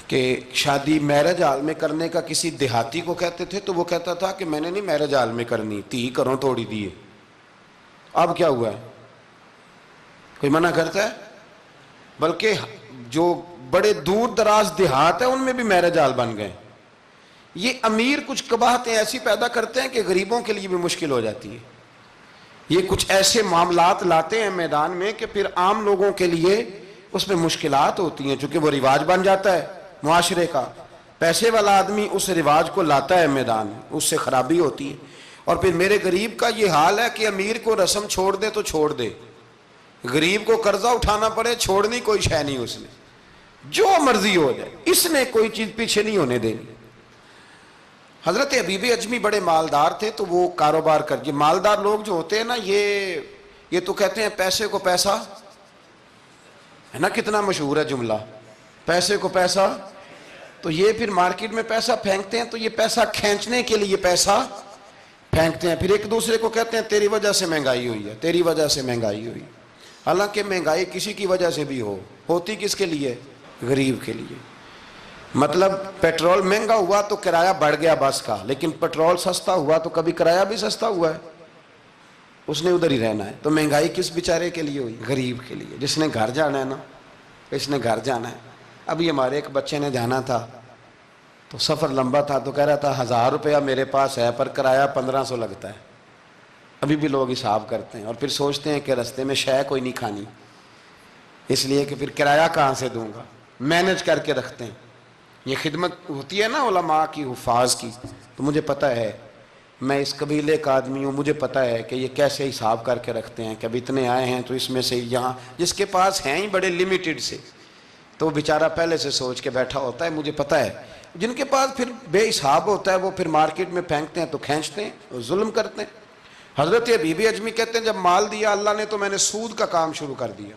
A: کہ شادی میرج ہال میں کرنے کا کسی دیہاتی کو کہتے تھے تو وہ کہتا تھا کہ میں نے نہیں میرج ہال میں کرنی، تھی کروں توڑی دیے۔ اب کیا ہوا ہے؟ کوئی منع کرتا ہے؟ بلکہ جو بڑے دور دراز دیہات ہیں ان میں بھی میرج ہال بن گئے۔ یہ امیر کچھ قباحتیں ایسی پیدا کرتے ہیں کہ غریبوں کے لیے بھی مشکل ہو جاتی ہے۔ یہ کچھ ایسے معاملات لاتے ہیں میدان میں کہ پھر عام لوگوں کے لیے اس میں مشکلات ہوتی ہیں، چونکہ وہ رواج بن جاتا ہے معاشرے کا۔ پیسے والا آدمی اس رواج کو لاتا ہے میدان میں، اس سے خرابی ہوتی ہے۔ اور پھر میرے غریب کا یہ حال ہے کہ امیر کو رسم چھوڑ دے تو چھوڑ دے، غریب کو قرضہ اٹھانا پڑے، چھوڑنی کوئی شے نہیں اس نے، جو مرضی ہو جائے، اس نے کوئی چیز پیچھے نہیں ہونے دینی۔ حضرت حبیب اجمی بڑے مالدار تھے، تو وہ کاروبار کر، یہ مالدار لوگ جو ہوتے ہیں نا، یہ تو کہتے ہیں پیسے کو پیسہ، ہے نا، کتنا مشہور ہے جملہ، پیسے کو پیسہ، تو یہ پھر مارکیٹ میں پیسہ پھینکتے ہیں، تو یہ پیسہ کھینچنے کے لیے پیسہ پھینکتے ہیں، پھر ایک دوسرے کو کہتے ہیں تیری وجہ سے مہنگائی ہوئی ہے، تیری وجہ سے مہنگائی ہوئی۔ حالانکہ مہنگائی کسی کی وجہ سے بھی ہوتی کس کے لیے؟ غریب کے لیے۔ مطلب پیٹرول مہنگا ہوا تو کرایہ بڑھ گیا بس کا، لیکن پیٹرول سستا ہوا تو کبھی کرایہ بھی سستا ہوا ہے، اس نے ادھر ہی رہنا ہے۔ تو مہنگائی کس بیچارے کے لیے ہوئی؟ غریب کے لیے، جس نے گھر جانا ہے نا، اس نے گھر جانا ہے۔ ابھی ہمارے ایک بچے نے جانا تھا، تو سفر لمبا تھا، تو کہہ رہا تھا 1000 روپیہ میرے پاس ہے پر کرایہ 1500 لگتا ہے۔ ابھی بھی لوگ حساب کرتے ہیں اور پھر سوچتے ہیں کہ رستے میں شے کوئی نہیں کھانی، اس لیے کہ پھر کرایہ کہاں سے دوں گا، مینج کر کے رکھتے ہیں۔ یہ خدمت ہوتی ہے نا علماء کی، حفاظ کی، تو مجھے پتہ ہے، میں اس قبیلے کا آدمی ہوں، مجھے پتہ ہے کہ یہ کیسے حساب کر کے رکھتے ہیں کہ اب اتنے آئے ہیں تو اس میں سے یہاں، جس کے پاس ہیں ہی بڑے لمیٹڈ سے، تو وہ بیچارہ پہلے سے سوچ کے بیٹھا ہوتا ہے، مجھے پتہ ہے۔ جن کے پاس پھر بے حساب ہوتا ہے وہ پھر مارکیٹ میں پھینکتے ہیں تو کھینچتے ہیں، ظلم کرتے ہیں۔ حضرت حبیب اجمی کہتے ہیں جب مال دیا اللہ نے تو میں نے سود کا کام شروع کر دیا۔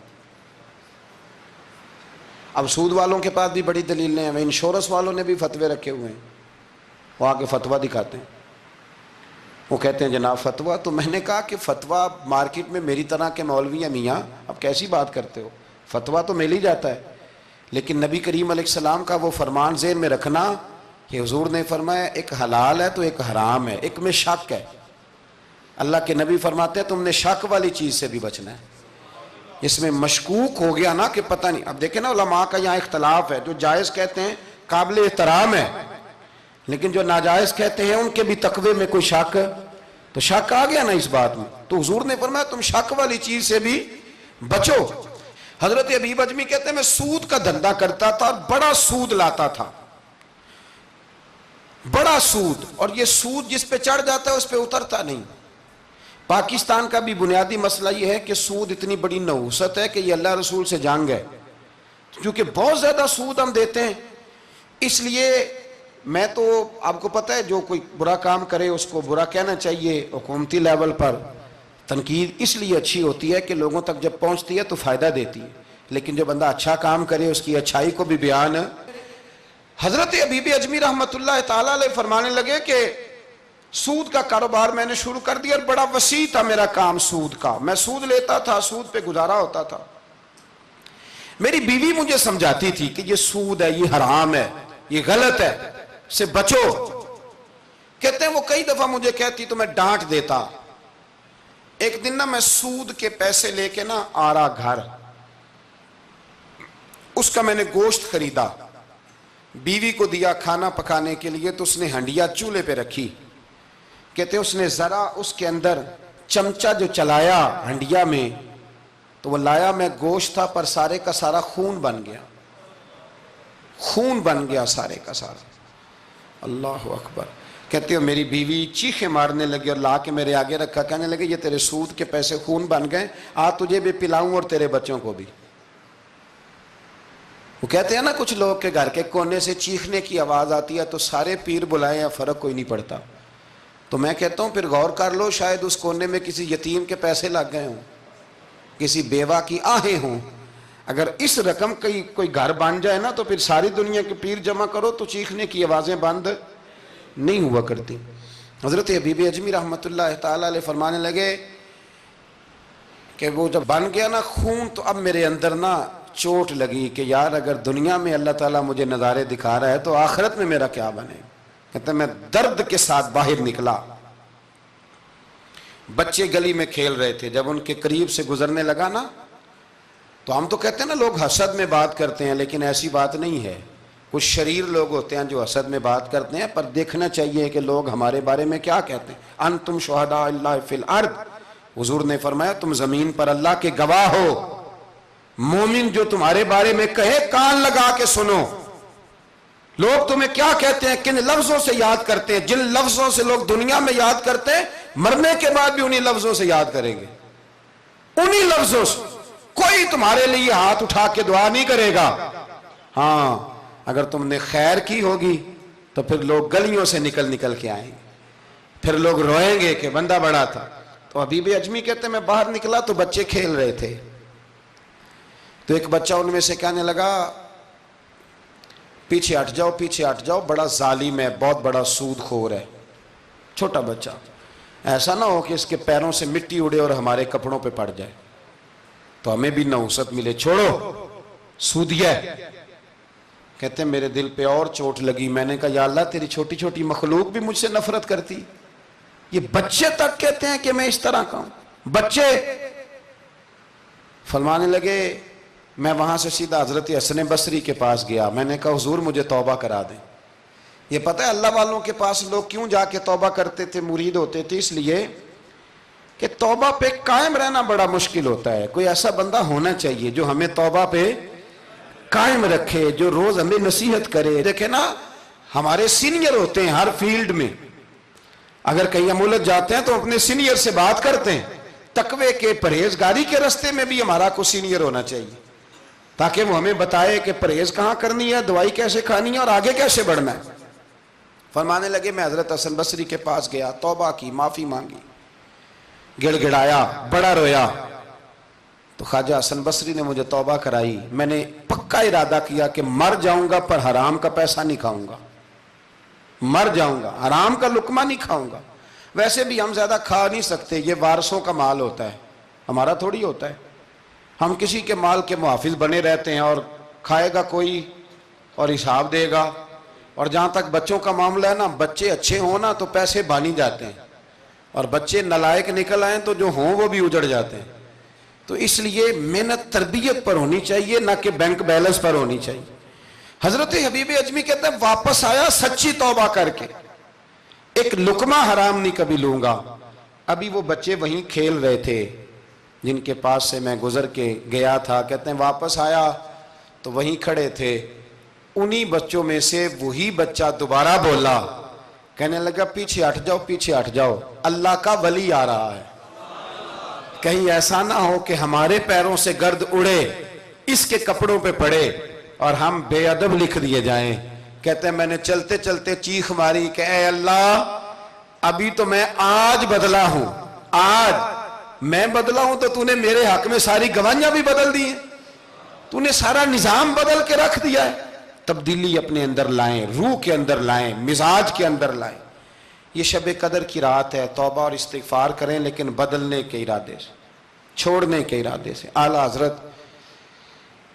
A: اب سود والوں کے پاس بھی بڑی دلیلیں ہیں، انشورنس والوں نے بھی فتوے رکھے ہوئے ہیں، وہ آ کے فتویٰ دکھاتے ہیں، وہ کہتے ہیں جناب فتویٰ۔ تو میں نے کہا کہ فتویٰ مارکیٹ میں میری طرح کے مولوی ہیں میاں، اب کیسی بات کرتے ہو، فتویٰ تو مل ہی جاتا ہے، لیکن نبی کریم علیہ السلام کا وہ فرمان ذہن میں رکھنا کہ حضور نے فرمایا ایک حلال ہے تو ایک حرام ہے، ایک میں شک ہے۔ اللہ کے نبی فرماتے ہیں تم نے شک والی چیز سے بھی بچنا ہے، اس میں مشکوک ہو گیا نا کہ پتہ نہیں۔ اب دیکھیں نا علماء کا یہاں اختلاف ہے، جو جائز کہتے ہیں قابل احترام ہے، لیکن جو ناجائز کہتے ہیں ان کے بھی تقوی میں کوئی شک، تو شک آ گیا نا اس بات میں، تو حضور نے فرمایا تم شک والی چیز سے بھی بچو۔ حضرت حبیب اجمی کہتے ہیں میں سود کا دھندا کرتا تھا اور بڑا سود لاتا تھا، بڑا سود، اور یہ سود جس پہ چڑھ جاتا ہے اس پہ اترتا نہیں۔ پاکستان کا بھی بنیادی مسئلہ یہ ہے کہ سود اتنی بڑی نحوست ہے کہ یہ اللہ رسول سے جنگ ہے، کیونکہ بہت زیادہ سود ہم دیتے ہیں۔ اس لیے میں تو آپ کو پتہ ہے جو کوئی برا کام کرے اس کو برا کہنا چاہیے، حکومتی لیول پر تنقید اس لیے اچھی ہوتی ہے کہ لوگوں تک جب پہنچتی ہے تو فائدہ دیتی ہے، لیکن جو بندہ اچھا کام کرے اس کی اچھائی کو بھی بیان۔ حضرت حبیب اجمی رحمۃ اللہ تعالیٰ علیہ فرمانے لگے کہ سود کا کاروبار میں نے شروع کر دیا اور بڑا وسیع تھا میرا کام سود کا، میں سود لیتا تھا، سود پہ گزارا ہوتا تھا۔ میری بیوی مجھے سمجھاتی تھی کہ یہ سود ہے، یہ حرام ہے، یہ غلط ہے، سے بچو۔ کہتے ہیں وہ کئی دفعہ مجھے کہتی تو میں ڈانٹ دیتا۔ ایک دن نا میں سود کے پیسے لے کے نا آ رہا گھر، اس کا میں نے گوشت خریدا، بیوی کو دیا کھانا پکانے کے لیے، تو اس نے ہنڈیا چولہے پہ رکھی، کہتے اس نے ذرا اس کے اندر چمچہ جو چلایا ہنڈیا میں، تو وہ لایا میں گوشت تھا پر سارے کا سارا خون بن گیا، خون بن گیا سارے کا سارا۔ اللہ اکبر۔ کہتے ہو میری بیوی چیخیں مارنے لگی اور لا کے میرے آگے رکھا، کہنے لگے یہ تیرے سود کے پیسے خون بن گئے، تجھے بھی پلاؤں اور تیرے بچوں کو بھی۔ وہ کہتے ہیں نا کچھ لوگ کے گھر کے کونے سے چیخنے کی آواز آتی ہے تو سارے پیر بلائیں یا فرق کوئی نہیں پڑتا، تو میں کہتا ہوں پھر غور کر لو، شاید اس کونے میں کسی یتیم کے پیسے لگ گئے ہوں، کسی بیوہ کی آہیں ہوں۔ اگر اس رقم کوئی گھر بن جائے نا تو پھر ساری دنیا کے پیر جمع کرو تو چیخنے کی آوازیں بند نہیں ہوا کرتی۔ حضرت حبیب اجمی رحمۃ اللہ تعالیٰ علیہ فرمانے لگے کہ وہ جب بن گیا نا خون، تو اب میرے اندر نا چوٹ لگی کہ یار اگر دنیا میں اللہ تعالیٰ مجھے نظارے دکھا رہا ہے تو آخرت میں میرا کیا بنے۔ کہتے میں درد کے ساتھ باہر نکلا، بچے گلی میں کھیل رہے تھے، جب ان کے قریب سے گزرنے لگا نا تو ہم تو کہتے ہیں نا لوگ حسد میں بات کرتے ہیں، لیکن ایسی بات نہیں ہے۔ کچھ شریر لوگ ہوتے ہیں جو حسد میں بات کرتے ہیں، پر دیکھنا چاہیے کہ لوگ ہمارے بارے میں کیا کہتے ہیں۔ انتم شہداء اللہ فی الارض، حضور نے فرمایا تم زمین پر اللہ کے گواہ ہو، مومن جو تمہارے بارے میں کہے کان لگا کے سنو۔ لوگ تمہیں کیا کہتے ہیں، کن لفظوں سے یاد کرتے ہیں؟ جن لفظوں سے لوگ دنیا میں یاد کرتے ہیں، مرنے کے بعد بھی انہی لفظوں سے یاد کریں گے، انہی لفظوں سے۔ کوئی تمہارے لیے ہاتھ اٹھا کے دعا نہیں کرے گا۔ ہاں اگر تم نے خیر کی ہوگی تو پھر لوگ گلیوں سے نکل نکل کے آئیں گے، پھر لوگ روئیں گے کہ بندہ بڑا تھا۔ تو حبیب اجمی کہتے ہیں میں باہر نکلا تو بچے کھیل رہے تھے، تو ایک بچہ ان میں سے کہنے لگا پیچھے ہٹ جاؤ، پیچھے ہٹ جاؤ، بڑا ظالم ہے، بہت بڑا سود خور ہے۔ چھوٹا بچہ، ایسا نہ ہو کہ اس کے پیروں سے مٹی اڑے اور ہمارے کپڑوں پہ پڑ جائے تو ہمیں بھی نحوست ملے، چھوڑو سودیہ ہے۔ کہتے ہیں میرے دل پہ اور چوٹ لگی، میں نے کہا یا اللہ تیری چھوٹی چھوٹی مخلوق بھی مجھ سے نفرت کرتی، یہ بچے تک کہتے ہیں کہ میں اس طرح کا ہوں۔ بچے فرمانے لگے، میں وہاں سے سیدھا حضرت حسن بصری کے پاس گیا، میں نے کہا حضور مجھے توبہ کرا دیں۔ یہ پتہ ہے اللہ والوں کے پاس لوگ کیوں جا کے توبہ کرتے تھے، مرید ہوتے تھے؟ اس لیے کہ توبہ پہ قائم رہنا بڑا مشکل ہوتا ہے۔ کوئی ایسا بندہ ہونا چاہیے جو ہمیں توبہ پہ قائم رکھے، جو روز ہمیں نصیحت کرے۔ دیکھیں نا، ہمارے سینئر ہوتے ہیں ہر فیلڈ میں، اگر کہیں ہم الجھ جاتے ہیں تو اپنے سینئر سے بات کرتے ہیں۔ تقوی کے پرہیزگاری کے راستے میں بھی ہمارا کوئی سینئر ہونا چاہیے تاکہ وہ ہمیں بتائے کہ پرہیز کہاں کرنی ہے، دوائی کیسے کھانی ہے اور آگے کیسے بڑھنا ہے۔ فرمانے لگے میں حضرت حسن بصری کے پاس گیا، توبہ کی، معافی مانگی، گڑ گڑایا، بڑا رویا، تو خواجہ حسن بصری نے مجھے توبہ کرائی۔ میں نے پکا ارادہ کیا کہ مر جاؤں گا پر حرام کا پیسہ نہیں کھاؤں گا، مر جاؤں گا حرام کا لقمہ نہیں کھاؤں گا۔ ویسے بھی ہم زیادہ کھا نہیں سکتے، یہ وارثوں کا مال ہوتا ہے، ہمارا تھوڑی ہوتا ہے۔ ہم کسی کے مال کے محافظ بنے رہتے ہیں، اور کھائے گا کوئی اور حساب دے گا۔ اور جہاں تک بچوں کا معاملہ ہے نا، بچے اچھے ہوں نا تو پیسے بانی جاتے ہیں، اور بچے نالائق نکل آئیں تو جو ہوں وہ بھی اجڑ جاتے ہیں۔ تو اس لیے محنت تربیت پر ہونی چاہیے، نہ کہ بینک بیلنس پر ہونی چاہیے۔ حضرت حبیب اجمی کہتے ہیں واپس آیا سچی توبہ کر کے، ایک لقمہ حرام نہیں کبھی لوں گا۔ ابھی وہ بچے وہیں کھیل رہے تھے جن کے پاس سے میں گزر کے گیا تھا، کہتے ہیں واپس آیا تو وہیں کھڑے تھے، انہی بچوں میں سے وہی بچہ دوبارہ بولا، کہنے لگا پیچھے ہٹ جاؤ، پیچھے ہٹ جاؤ، اللہ کا ولی آ رہا ہے، کہیں ایسا نہ ہو کہ ہمارے پیروں سے گرد اڑے، اس کے کپڑوں پہ پڑے اور ہم بے ادب لکھ دیے جائیں۔ کہتے ہیں میں نے چلتے چلتے چیخ ماری کہ اے اللہ، ابھی تو میں آج بدلا ہوں، آج میں بدلا ہوں تو تو نے میرے حق میں ساری گواہیاں بھی بدل دی ہیں، تو نے سارا نظام بدل کے رکھ دیا ہے۔ تبدیلی اپنے اندر لائیں، روح کے اندر لائیں، مزاج کے اندر لائیں۔ یہ شب قدر کی رات ہے، توبہ اور استغفار کریں، لیکن بدلنے کے ارادے سے، چھوڑنے کے ارادے سے۔ اعلیٰ حضرت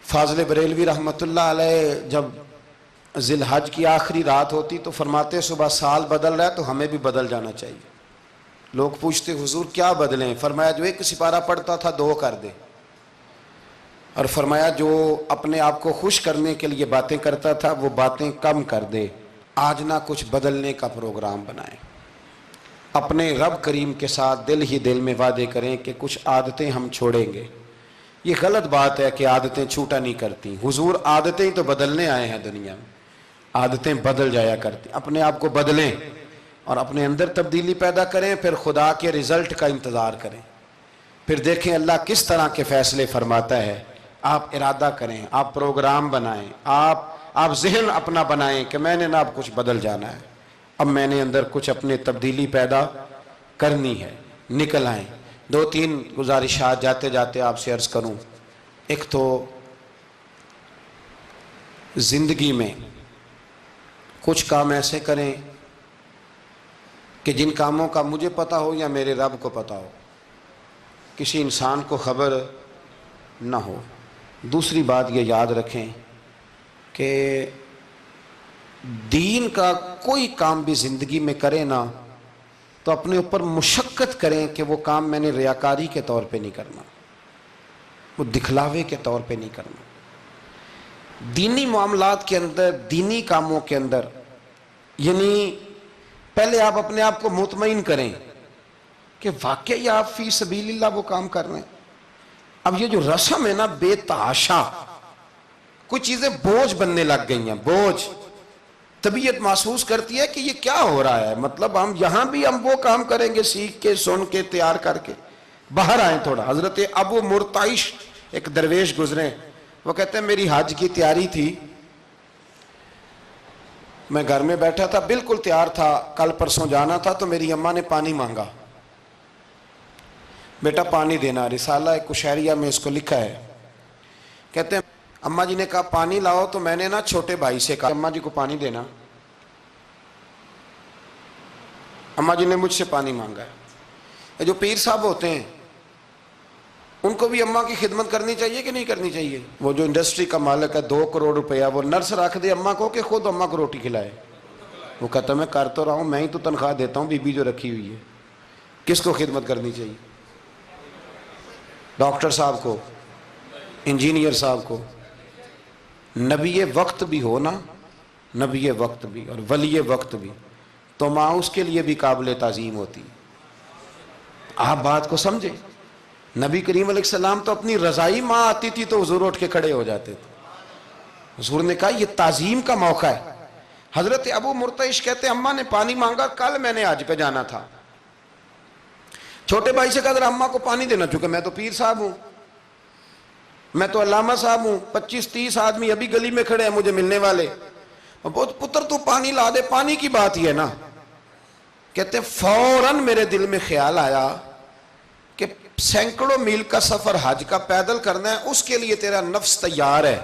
A: فاضل بریلوی رحمۃ اللہ علیہ جب ذی الحج کی آخری رات ہوتی تو فرماتے صبح سال بدل رہا ہے تو ہمیں بھی بدل جانا چاہیے۔ لوگ پوچھتے حضور کیا بدلیں؟ فرمایا جو ایک سپارہ پڑھتا تھا 2 کر دے، اور فرمایا جو اپنے آپ کو خوش کرنے کے لیے باتیں کرتا تھا وہ باتیں کم کر دے۔ آج نہ کچھ بدلنے کا پروگرام بنائیں، اپنے رب کریم کے ساتھ دل ہی دل میں وعدے کریں کہ کچھ عادتیں ہم چھوڑیں گے۔ یہ غلط بات ہے کہ عادتیں چھوٹا نہیں کرتی، حضور عادتیں تو بدلنے آئے ہیں دنیا میں، عادتیں بدل جایا کرتی۔ اپنے آپ کو بدلیں اور اپنے اندر تبدیلی پیدا کریں، پھر خدا کے رزلٹ کا انتظار کریں، پھر دیکھیں اللہ کس طرح کے فیصلے فرماتا ہے۔ آپ ارادہ کریں، آپ پروگرام بنائیں، آپ ذہن اپنا بنائیں کہ میں نے نہ اب کچھ بدل جانا ہے، اب میں نے اندر کچھ اپنے تبدیلی پیدا کرنی ہے، نکل آئیں۔ 2-3 گزارشات جاتے جاتے آپ سے عرض کروں۔ ایک تو زندگی میں کچھ کام ایسے کریں کہ جن کاموں کا مجھے پتہ ہو یا میرے رب کو پتہ ہو، کسی انسان کو خبر نہ ہو۔ دوسری بات یہ یاد رکھیں کہ دین کا کوئی کام بھی زندگی میں کریں نا تو اپنے اوپر مشقت کریں کہ وہ کام میں نے ریاکاری کے طور پہ نہیں کرنا، وہ دکھلاوے کے طور پہ نہیں کرنا۔ دینی معاملات کے اندر، دینی کاموں کے اندر، یعنی پہلے آپ اپنے آپ کو مطمئن کریں کہ واقعی آپ فی سبیل اللہ وہ کام کر رہے ہیں۔ اب یہ جو رسم ہے نا بے تحاشا، کچھ چیزیں بوجھ بننے لگ گئی ہیں، بوجھ۔ طبیعت محسوس کرتی ہے کہ یہ کیا ہو رہا ہے، مطلب ہم یہاں بھی ہم وہ کام کریں گے سیکھ کے سن کے تیار کر کے، باہر آئیں تھوڑا۔ حضرت ابو مرتعش ایک درویش گزرے، وہ کہتے ہیں میری حج کی تیاری تھی، میں گھر میں بیٹھا تھا بالکل تیار تھا، کل پرسوں جانا تھا، تو میری اماں نے پانی مانگا، بیٹا پانی دینا۔ رسالہ کشیریہ میں اس کو لکھا ہے، کہتے ہیں اماں جی نے کہا پانی لاؤ، تو میں نے نا چھوٹے بھائی سے کہا اماں جی کو پانی دینا، اماں جی نے مجھ سے پانی مانگا ہے۔ جو پیر صاحب ہوتے ہیں ان کو بھی اماں کی خدمت کرنی چاہیے کہ نہیں کرنی چاہیے؟ وہ جو انڈسٹری کا مالک ہے 2 کروڑ روپیہ وہ نرس رکھ دے اماں کو کہ خود اماں کو روٹی کھلائے؟ وہ کہتا میں کر تو رہا ہوں، میں ہی تو تنخواہ دیتا ہوں، بی بی جو رکھی ہوئی ہے۔ کس کو خدمت کرنی چاہیے؟ ڈاکٹر صاحب کو، انجینئر صاحب کو۔ نبی وقت بھی ہونا، نبی وقت بھی اور ولی وقت بھی، تو ماں اس کے لیے بھی قابل تعظیم ہوتی۔ آپ بات کو سمجھیں، نبی کریم علیہ السلام تو اپنی رضائی ماں آتی تھی تو حضور اٹھ کے کھڑے ہو جاتے تھے۔ حضور نے کہا یہ تعظیم کا موقع ہے۔ حضرت ابو مرتعش کہتے ہیں اماں نے پانی مانگا، کل میں نے حج پہ جانا تھا، چھوٹے بھائی سے کہا ذرا اماں کو پانی دینا، چونکہ میں تو پیر صاحب ہوں، میں تو علامہ صاحب ہوں، 25-30 آدمی ابھی گلی میں کھڑے ہیں مجھے ملنے والے، بہت پتر تو پانی لا دے، پانی کی بات ہی ہے نا۔ کہتے فوراً میرے دل میں خیال آیا کہ سینکڑوں میل کا سفر حج کا پیدل کرنا ہے، اس کے لیے تیرا نفس تیار ہے،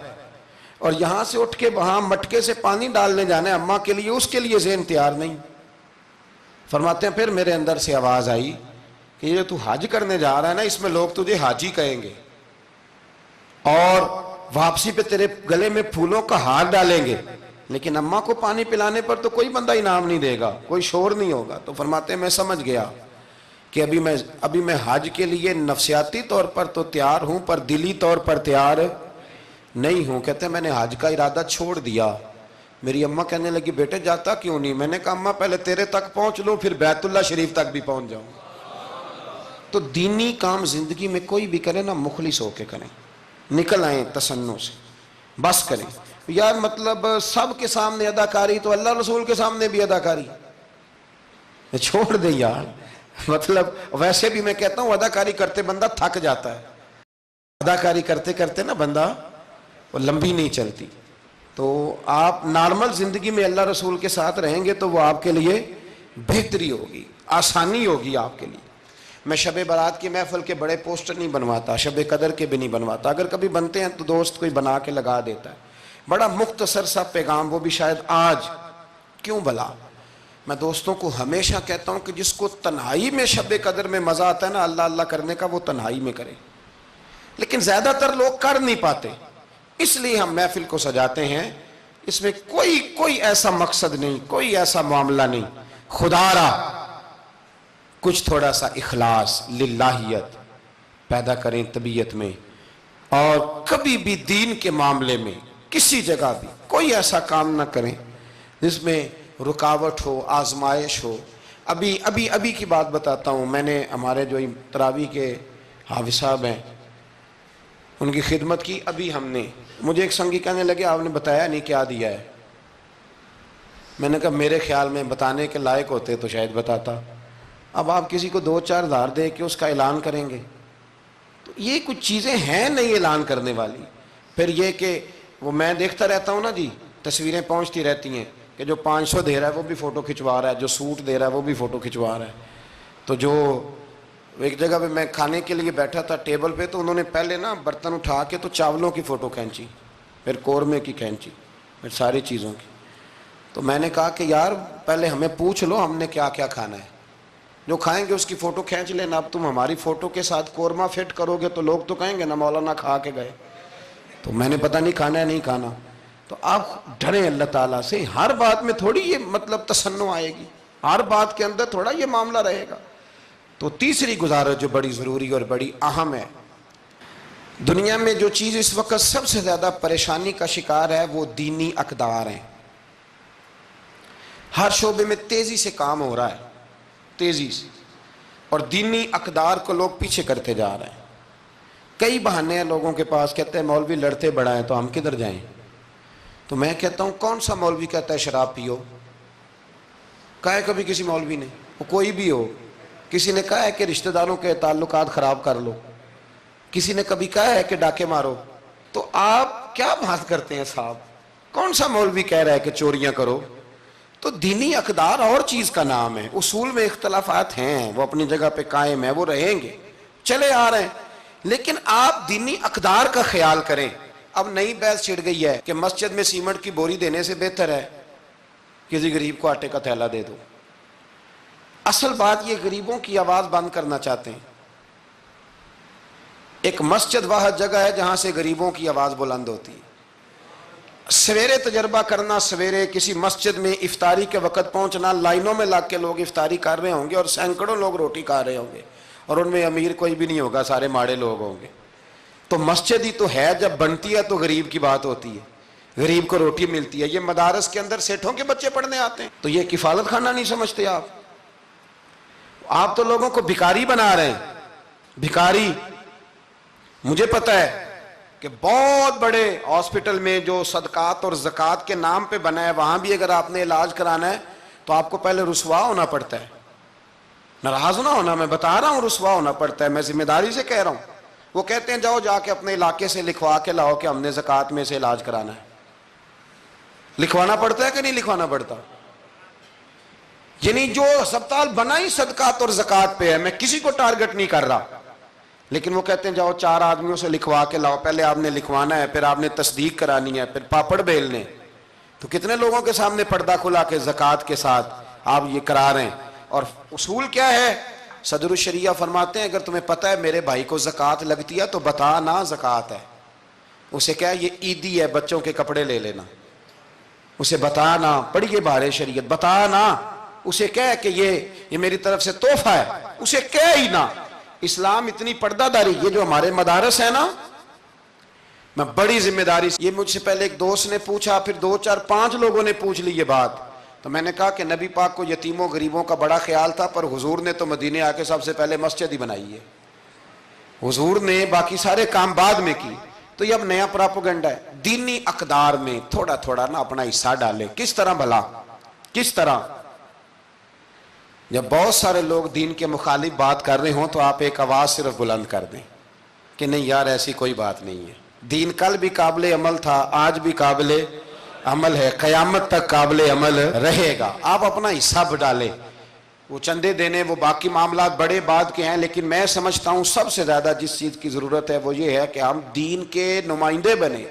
A: اور یہاں سے اٹھ کے وہاں مٹکے سے پانی ڈالنے جانا ہے اماں کے لیے، اس کے لیے ذہن تیار نہیں۔ فرماتے ہیں پھر میرے اندر سے آواز آئی کہ یہ تو حج کرنے جا رہا ہے نا، اس میں لوگ تجھے حاجی کہیں گے، اور واپسی پہ تیرے گلے میں پھولوں کا ہار ڈالیں گے، لیکن اماں کو پانی پلانے پر تو کوئی بندہ انعام نہیں دے گا، کوئی شور نہیں ہوگا۔ تو فرماتے ہیں میں سمجھ گیا کہ ابھی میں حج کے لیے نفسیاتی طور پر تو تیار ہوں پر دلی طور پر تیار نہیں ہوں۔ کہتے ہیں میں نے حج کا ارادہ چھوڑ دیا۔ میری اماں کہنے لگی بیٹے جاتا کیوں نہیں؟ میں نے کہا اماں پہلے تیرے تک پہنچ لوں پھر بیت اللہ شریف تک بھی پہنچ جاؤں۔ تو دینی کام زندگی میں کوئی بھی کرے نا مخلص ہو کے کریں، نکل آئیں تسنن سے، بس کریں۔ یار مطلب سب کے سامنے اداکاری تو اللہ رسول کے سامنے بھی اداکاری چھوڑ دے یار۔ مطلب ویسے بھی میں کہتا ہوں اداکاری کرتے بندہ تھک جاتا ہے، اداکاری کرتے کرتے نا بندہ وہ لمبی نہیں چلتی۔ تو آپ نارمل زندگی میں اللہ رسول کے ساتھ رہیں گے تو وہ آپ کے لیے بہتری ہوگی، آسانی ہوگی آپ کے لیے۔ میں شب برات کی محفل کے بڑے پوسٹر نہیں بنواتا، شب قدر کے بھی نہیں بنواتا، اگر کبھی بنتے ہیں تو دوست کوئی بنا کے لگا دیتا ہے، بڑا مختصر سا پیغام، وہ بھی شاید آج کیوں بلا۔ میں دوستوں کو ہمیشہ کہتا ہوں کہ جس کو تنہائی میں شب قدر میں مزہ آتا ہے نا اللہ اللہ کرنے کا، وہ تنہائی میں کرے، لیکن زیادہ تر لوگ کر نہیں پاتے، اس لیے ہم محفل کو سجاتے ہیں۔ اس میں کوئی ایسا مقصد نہیں، کوئی ایسا معاملہ نہیں، خدا را کچھ تھوڑا سا اخلاص للہیت پیدا کریں طبیعت میں، اور کبھی بھی دین کے معاملے میں کسی جگہ بھی کوئی ایسا کام نہ کریں جس میں رکاوٹ ہو، آزمائش ہو۔ ابھی کی بات بتاتا ہوں، میں نے ہمارے جو تراویح کے حافظ صاحب ہیں ان کی خدمت کی، ابھی ہم نے، مجھے ایک سنگی کہنے لگے آپ نے بتایا نہیں کیا دیا ہے۔ میں نے کہا میرے خیال میں بتانے کے لائق ہوتے تو شاید بتاتا، اب آپ کسی کو 2-4 ہزار دے کے اس کا اعلان کریں گے تو یہ کچھ چیزیں ہیں نہیں اعلان کرنے والی۔ پھر یہ کہ وہ میں دیکھتا رہتا ہوں نا جی، تصویریں پہنچتی رہتی ہیں کہ جو 500 دے رہا ہے وہ بھی فوٹو کھنچوا رہا ہے، جو سوٹ دے رہا ہے وہ بھی فوٹو کھنچوا رہا ہے۔ تو جو ایک جگہ پہ میں کھانے کے لیے بیٹھا تھا ٹیبل پہ، تو انہوں نے پہلے نا برتن اٹھا کے تو چاولوں کی فوٹو کھینچی، پھر قورمے کی کھینچی، پھر ساری چیزوں کی۔ تو میں نے کہا کہ یار پہلے ہمیں پوچھ لو ہم نے کیا کیا کھانا ہے، جو کھائیں گے اس کی فوٹو کھینچ لینا۔ اب تم ہماری فوٹو کے ساتھ قورمہ فٹ کرو گے تو لوگ تو کہیں گے نا مولانا کھا کے گئے، تو میں نے پتہ نہیں کھانا ہے نہیں کھانا۔ تو آپ ڈریں اللہ تعالیٰ سے، ہر بات میں تھوڑی یہ مطلب تسنع آئے گی، ہر بات کے اندر تھوڑا یہ معاملہ رہے گا۔ تو تیسری گزارش جو بڑی ضروری اور بڑی اہم ہے، دنیا میں جو چیز اس وقت سب سے زیادہ پریشانی کا شکار ہے وہ دینی اقدار ہیں۔ ہر شعبے میں تیزی سے کام ہو رہا ہے، تیزی سے، اور دینی اقدار کو لوگ پیچھے کرتے جا رہے ہیں۔ کئی بہانے ہیں لوگوں کے پاس، کہتے ہیں مولوی لڑتے بڑا ہیں تو ہم کدھر جائیں۔ تو تو میں کہتا ہوں کون سا مولوی کہتا ہے شراب پیو؟ کہا ہے کبھی کسی مولوی نے؟ وہ کوئی بھی ہو، کسی نے کہا ہے کہ رشتہ داروں کے تعلقات خراب کر لو؟ کسی نے کبھی کہا ہے کہ ڈاکے مارو؟ تو آپ کیا بات کرتے ہیں صاحب؟ کون سا مولوی کہہ رہا ہے کہ چوریاں کرو؟ تو دینی اقدار اور چیز کا نام ہے، اصول میں اختلافات ہیں، وہ اپنی جگہ پہ قائم ہے، وہ رہیں گے، چلے آ رہے ہیں، لیکن آپ دینی اقدار کا خیال کریں۔ اب نئی بحث چھڑ گئی ہے کہ مسجد میں سیمنٹ کی بوری دینے سے بہتر ہے کسی غریب کو آٹے کا تھیلا دے دو۔ اصل بات یہ غریبوں کی آواز بند کرنا چاہتے ہیں۔ ایک مسجد واحد جگہ ہے جہاں سے غریبوں کی آواز بلند ہوتی ہے۔ سویرے تجربہ کرنا، سویرے کسی مسجد میں افطاری کے وقت پہنچنا، لائنوں میں لگ کے لوگ افطاری کر رہے ہوں گے اور سینکڑوں لوگ روٹی کھا رہے ہوں گے، اور ان میں امیر کوئی بھی نہیں ہوگا، سارے ماڑے لوگ ہوں گے۔ تو مسجد ہی تو ہے، جب بنتی ہے تو غریب کی بات ہوتی ہے، غریب کو روٹی ملتی ہے۔ یہ مدارس کے اندر سیٹھوں کے بچے پڑھنے آتے ہیں، تو یہ کفالت خانہ نہیں سمجھتے آپ تو لوگوں کو بھکاری بنا رہے ہیں، بھکاری۔ مجھے پتہ ہے کہ بہت بڑے ہاسپٹل میں جو صدقات اور زکوٰۃ کے نام پہ بنا ہے، وہاں بھی اگر آپ نے علاج کرانا ہے تو آپ کو پہلے رسوا ہونا پڑتا ہے۔ ناراض نہ ہونا، میں بتا رہا ہوں رسوا ہونا پڑتا ہے، میں ذمہ داری سے کہہ رہا ہوں۔ وہ کہتے ہیں جاؤ جا کے اپنے علاقے سے لکھوا کے لاؤ کہ ہم نے زکوٰۃ میں سے علاج کرانا ہے۔ لکھوانا پڑتا ہے کہ نہیں لکھوانا پڑتا؟ یعنی جو ہسپتال بنا ہی صدقات اور زکوٰۃ پہ ہے، میں کسی کو ٹارگٹ نہیں کر رہا، لیکن وہ کہتے ہیں جاؤ 4 آدمیوں سے لکھوا کے لاؤ۔ پہلے آپ نے لکھوانا ہے، پھر آپ نے تصدیق کرانی ہے، پھر پاپڑ بیلنے۔ تو کتنے لوگوں کے سامنے پردہ کھلا کے زکوٰۃ کے ساتھ آپ یہ کرا رہے ہیں؟ اور اصول کیا ہے؟ صدر الشریعہ فرماتے ہیں اگر تمہیں پتہ ہے میرے بھائی کو زکوٰۃ لگتی ہے تو بتا نا زکوٰۃ ہے، اسے کیا یہ عیدی ہے، بچوں کے کپڑے لے لینا، اسے بتا نا، پڑھیے بارے شریعت، بتا نا، اسے کہہ کہ یہ میری طرف سے تحفہ ہے، اسے کہہ ہی نا۔ اسلام اتنی پردہ داری، یہ جو ہمارے مدارس ہیں نا، میں بڑی ذمہ داری سے، یہ مجھ سے پہلے ایک دوست نے پوچھا، پھر 2 4 5 لوگوں نے پوچھ لی یہ بات، تو میں نے کہا کہ نبی پاک کو یتیموں غریبوں کا بڑا خیال تھا، پر حضور نے تو مدینے آ کے سب سے پہلے مسجد ہی بنائی ہے، حضور نے باقی سارے کام بعد میں کی۔ تو یہ اب نیا پراپوگنڈا ہے۔ دینی اقدار میں تھوڑا تھوڑا نا اپنا حصہ ڈالیں۔ کس طرح بھلا؟ کس طرح؟ جب بہت سارے لوگ دین کے مخالف بات کر رہے ہوں تو آپ ایک آواز صرف بلند کر دیں کہ نہیں یار ایسی کوئی بات نہیں ہے، دین کل بھی قابل عمل تھا، آج بھی قابل عمل ہے، قیامت تک قابل عمل رہے گا۔ آپ اپنا حصہ ڈالیں۔ وہ چندے دینے، وہ باقی معاملات بڑے بعد کے ہیں، لیکن میں سمجھتا ہوں سب سے زیادہ جس چیز کی ضرورت ہے وہ یہ ہے کہ ہم دین کے نمائندے بنیں۔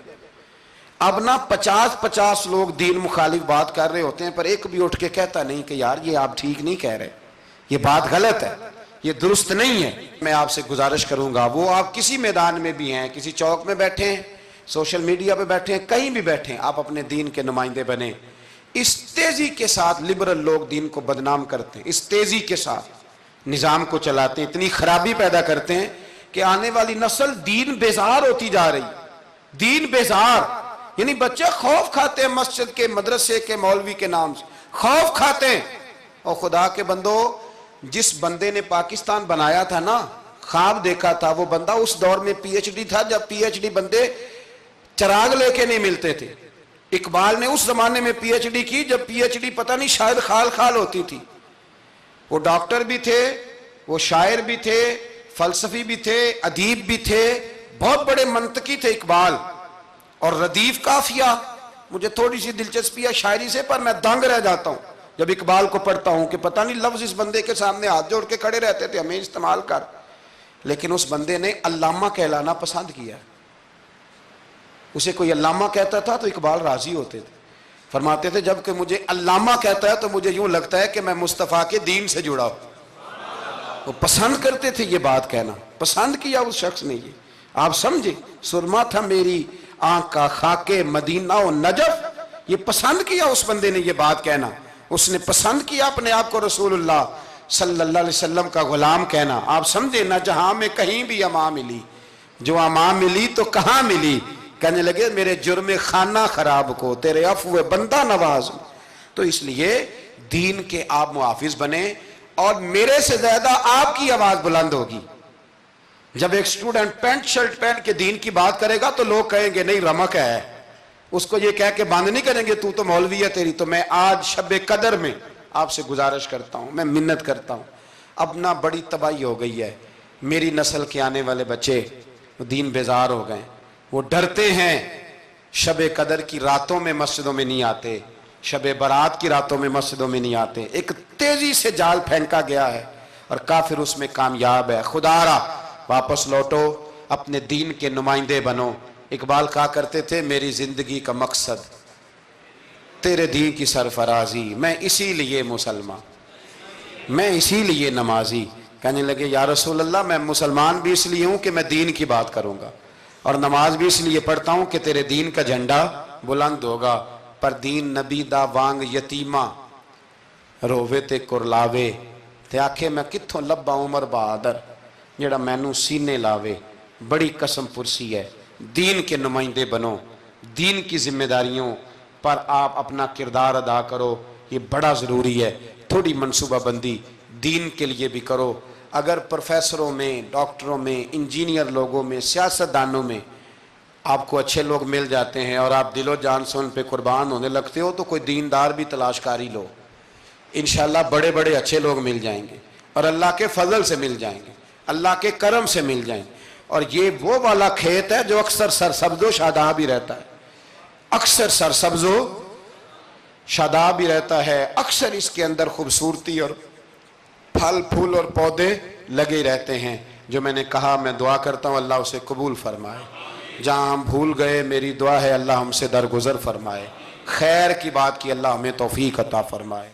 A: اب نہ 50 لوگ دین مخالف بات کر رہے ہوتے ہیں، پر ایک بھی اٹھ کے کہتا نہیں کہ یار یہ آپ ٹھیک نہیں کہہ رہے، یہ بات غلط ہے، یہ درست نہیں ہے۔ میں آپ سے گزارش کروں گا، وہ آپ کسی میدان میں بھی ہیں، کسی چوک میں بیٹھے ہیں، سوشل میڈیا پہ بیٹھے ہیں، کہیں بھی بیٹھے ہیں، آپ اپنے دین کے نمائندے بنیں۔ اس تیزی کے ساتھ لبرل لوگ دین کو بدنام کرتے ہیں، اس تیزی کے ساتھ نظام کو چلاتے ہیں، اتنی خرابی پیدا کرتے ہیں کہ آنے والی نسل دین بیزار ہوتی جا رہی، دین بیزار، یعنی بچے خوف کھاتے ہیں مسجد کے، مدرسے کے، مولوی کے نام سے خوف کھاتے ہیں۔ اور خدا کے بندو، جس بندے نے پاکستان بنایا تھا نا، خواب دیکھا تھا، وہ بندہ اس دور میں پی ایچ ڈی تھا جب پی ایچ ڈی بندے چراغ لے کے نہیں ملتے تھے۔ اقبال نے اس زمانے میں پی ایچ ڈی کی جب پی ایچ ڈی پتہ نہیں شاید خال خال ہوتی تھی۔ وہ ڈاکٹر بھی تھے، وہ شاعر بھی تھے، فلسفی بھی تھے، ادیب بھی تھے، بہت بڑے منطقی تھے اقبال۔ اور ردیف قافیہ، مجھے تھوڑی سی دلچسپی ہے شاعری سے، پر میں دنگ رہ جاتا ہوں جب اقبال کو پڑھتا ہوں کہ پتہ نہیں لفظ اس بندے کے سامنے ہاتھ جوڑ کے کھڑے رہتے تھے ہمیں استعمال کر، لیکن اس بندے نے علامہ کہلانا پسند کیا۔ اسے کوئی علامہ کہتا تھا تو اقبال راضی ہوتے تھے، فرماتے تھے جب کہ مجھے علامہ کہتا ہے تو مجھے یوں لگتا ہے کہ میں مصطفیٰ کے دین سے جڑا ہوں۔ وہ پسند کرتے تھے یہ بات کہنا، پسند کیا اس شخص نے۔ یہ آپ سمجھے، سرما تھا میری آنکھ کا خاک مدینہ و نجف، یہ پسند کیا اس بندے نے یہ بات کہنا۔ اس نے پسند کیا اپنے آپ کو رسول اللہ صلی اللہ علیہ وسلم کا غلام کہنا۔ آپ سمجھے، نہ جہاں میں کہیں بھی اما ملی، جو اما ملی تو کہاں ملی، کہنے لگے میرے جرم خانہ خراب کو تیرے عفو بندہ نواز۔ تو اس لیے دین کے آپ محافظ بنیں، اور میرے سے زیادہ آپ کی آواز بلند ہوگی۔ جب ایک اسٹوڈنٹ پینٹ شرٹ پہن کے دین کی بات کرے گا تو لوگ کہیں گے نہیں رمق ہے، اس کو یہ کہہ کے بند نہیں کریں گے تو تو مولوی ہے تیری. تو میں آج شب قدر میں آپ سے گزارش کرتا ہوں, میں منت کرتا ہوں. اب نہ بڑی تباہی ہو گئی ہے, میری نسل کے آنے والے بچے دین بیزار ہو گئے, وہ ڈرتے ہیں, شب قدر کی راتوں میں مسجدوں میں نہیں آتے, شب برات کی راتوں میں مسجدوں میں نہیں آتے. ایک تیزی سے جال پھینکا گیا ہے اور کافر اس میں کامیاب ہے. خدا را واپس لوٹو, اپنے دین کے نمائندے بنو. اقبال کہا کرتے تھے میری زندگی کا مقصد تیرے دین کی سرفرازی, میں اسی لیے مسلمان, میں اسی لیے نمازی. کہنے لگے یا رسول اللہ میں مسلمان بھی اس لیے ہوں کہ میں دین کی بات کروں گا, اور نماز بھی اس لیے پڑھتا ہوں کہ تیرے دین کا جھنڈا بلند ہوگا. پر دین نبی دا وانگ یتیمہ رووے تے کرلاوے, تے آکھے میں کتھوں لبا عمر بہادر جڑا مینوں سینے لاوے. بڑی قسم پرسی ہے, دین کے نمائندے بنو, دین کی ذمہ داریوں پر آپ اپنا کردار ادا کرو, یہ بڑا ضروری ہے. تھوڑی منصوبہ بندی دین کے لیے بھی کرو. اگر پروفیسروں میں, ڈاکٹروں میں, انجینئر لوگوں میں, سیاستدانوں میں آپ کو اچھے لوگ مل جاتے ہیں اور آپ دل و جان سے ان پہ قربان ہونے لگتے ہو, تو کوئی دیندار بھی تلاش کاری لو, انشاءاللہ بڑے بڑے اچھے لوگ مل جائیں گے, اور اللہ کے فضل سے مل جائیں گے, اللہ کے کرم سے مل جائیں گے. اور یہ وہ والا کھیت ہے جو اکثر سرسبز و شاداب ہی رہتا ہے, اکثر سرسبز و شاداب ہی رہتا ہے, اکثر اس کے اندر خوبصورتی اور پھل پھول اور پودے لگے رہتے ہیں. جو میں نے کہا میں دعا کرتا ہوں اللہ اسے قبول فرمائے. جہاں ہم بھول گئے میری دعا ہے اللہ ہم سے درگزر فرمائے. خیر کی بات کی اللہ ہمیں توفیق عطا فرمائے.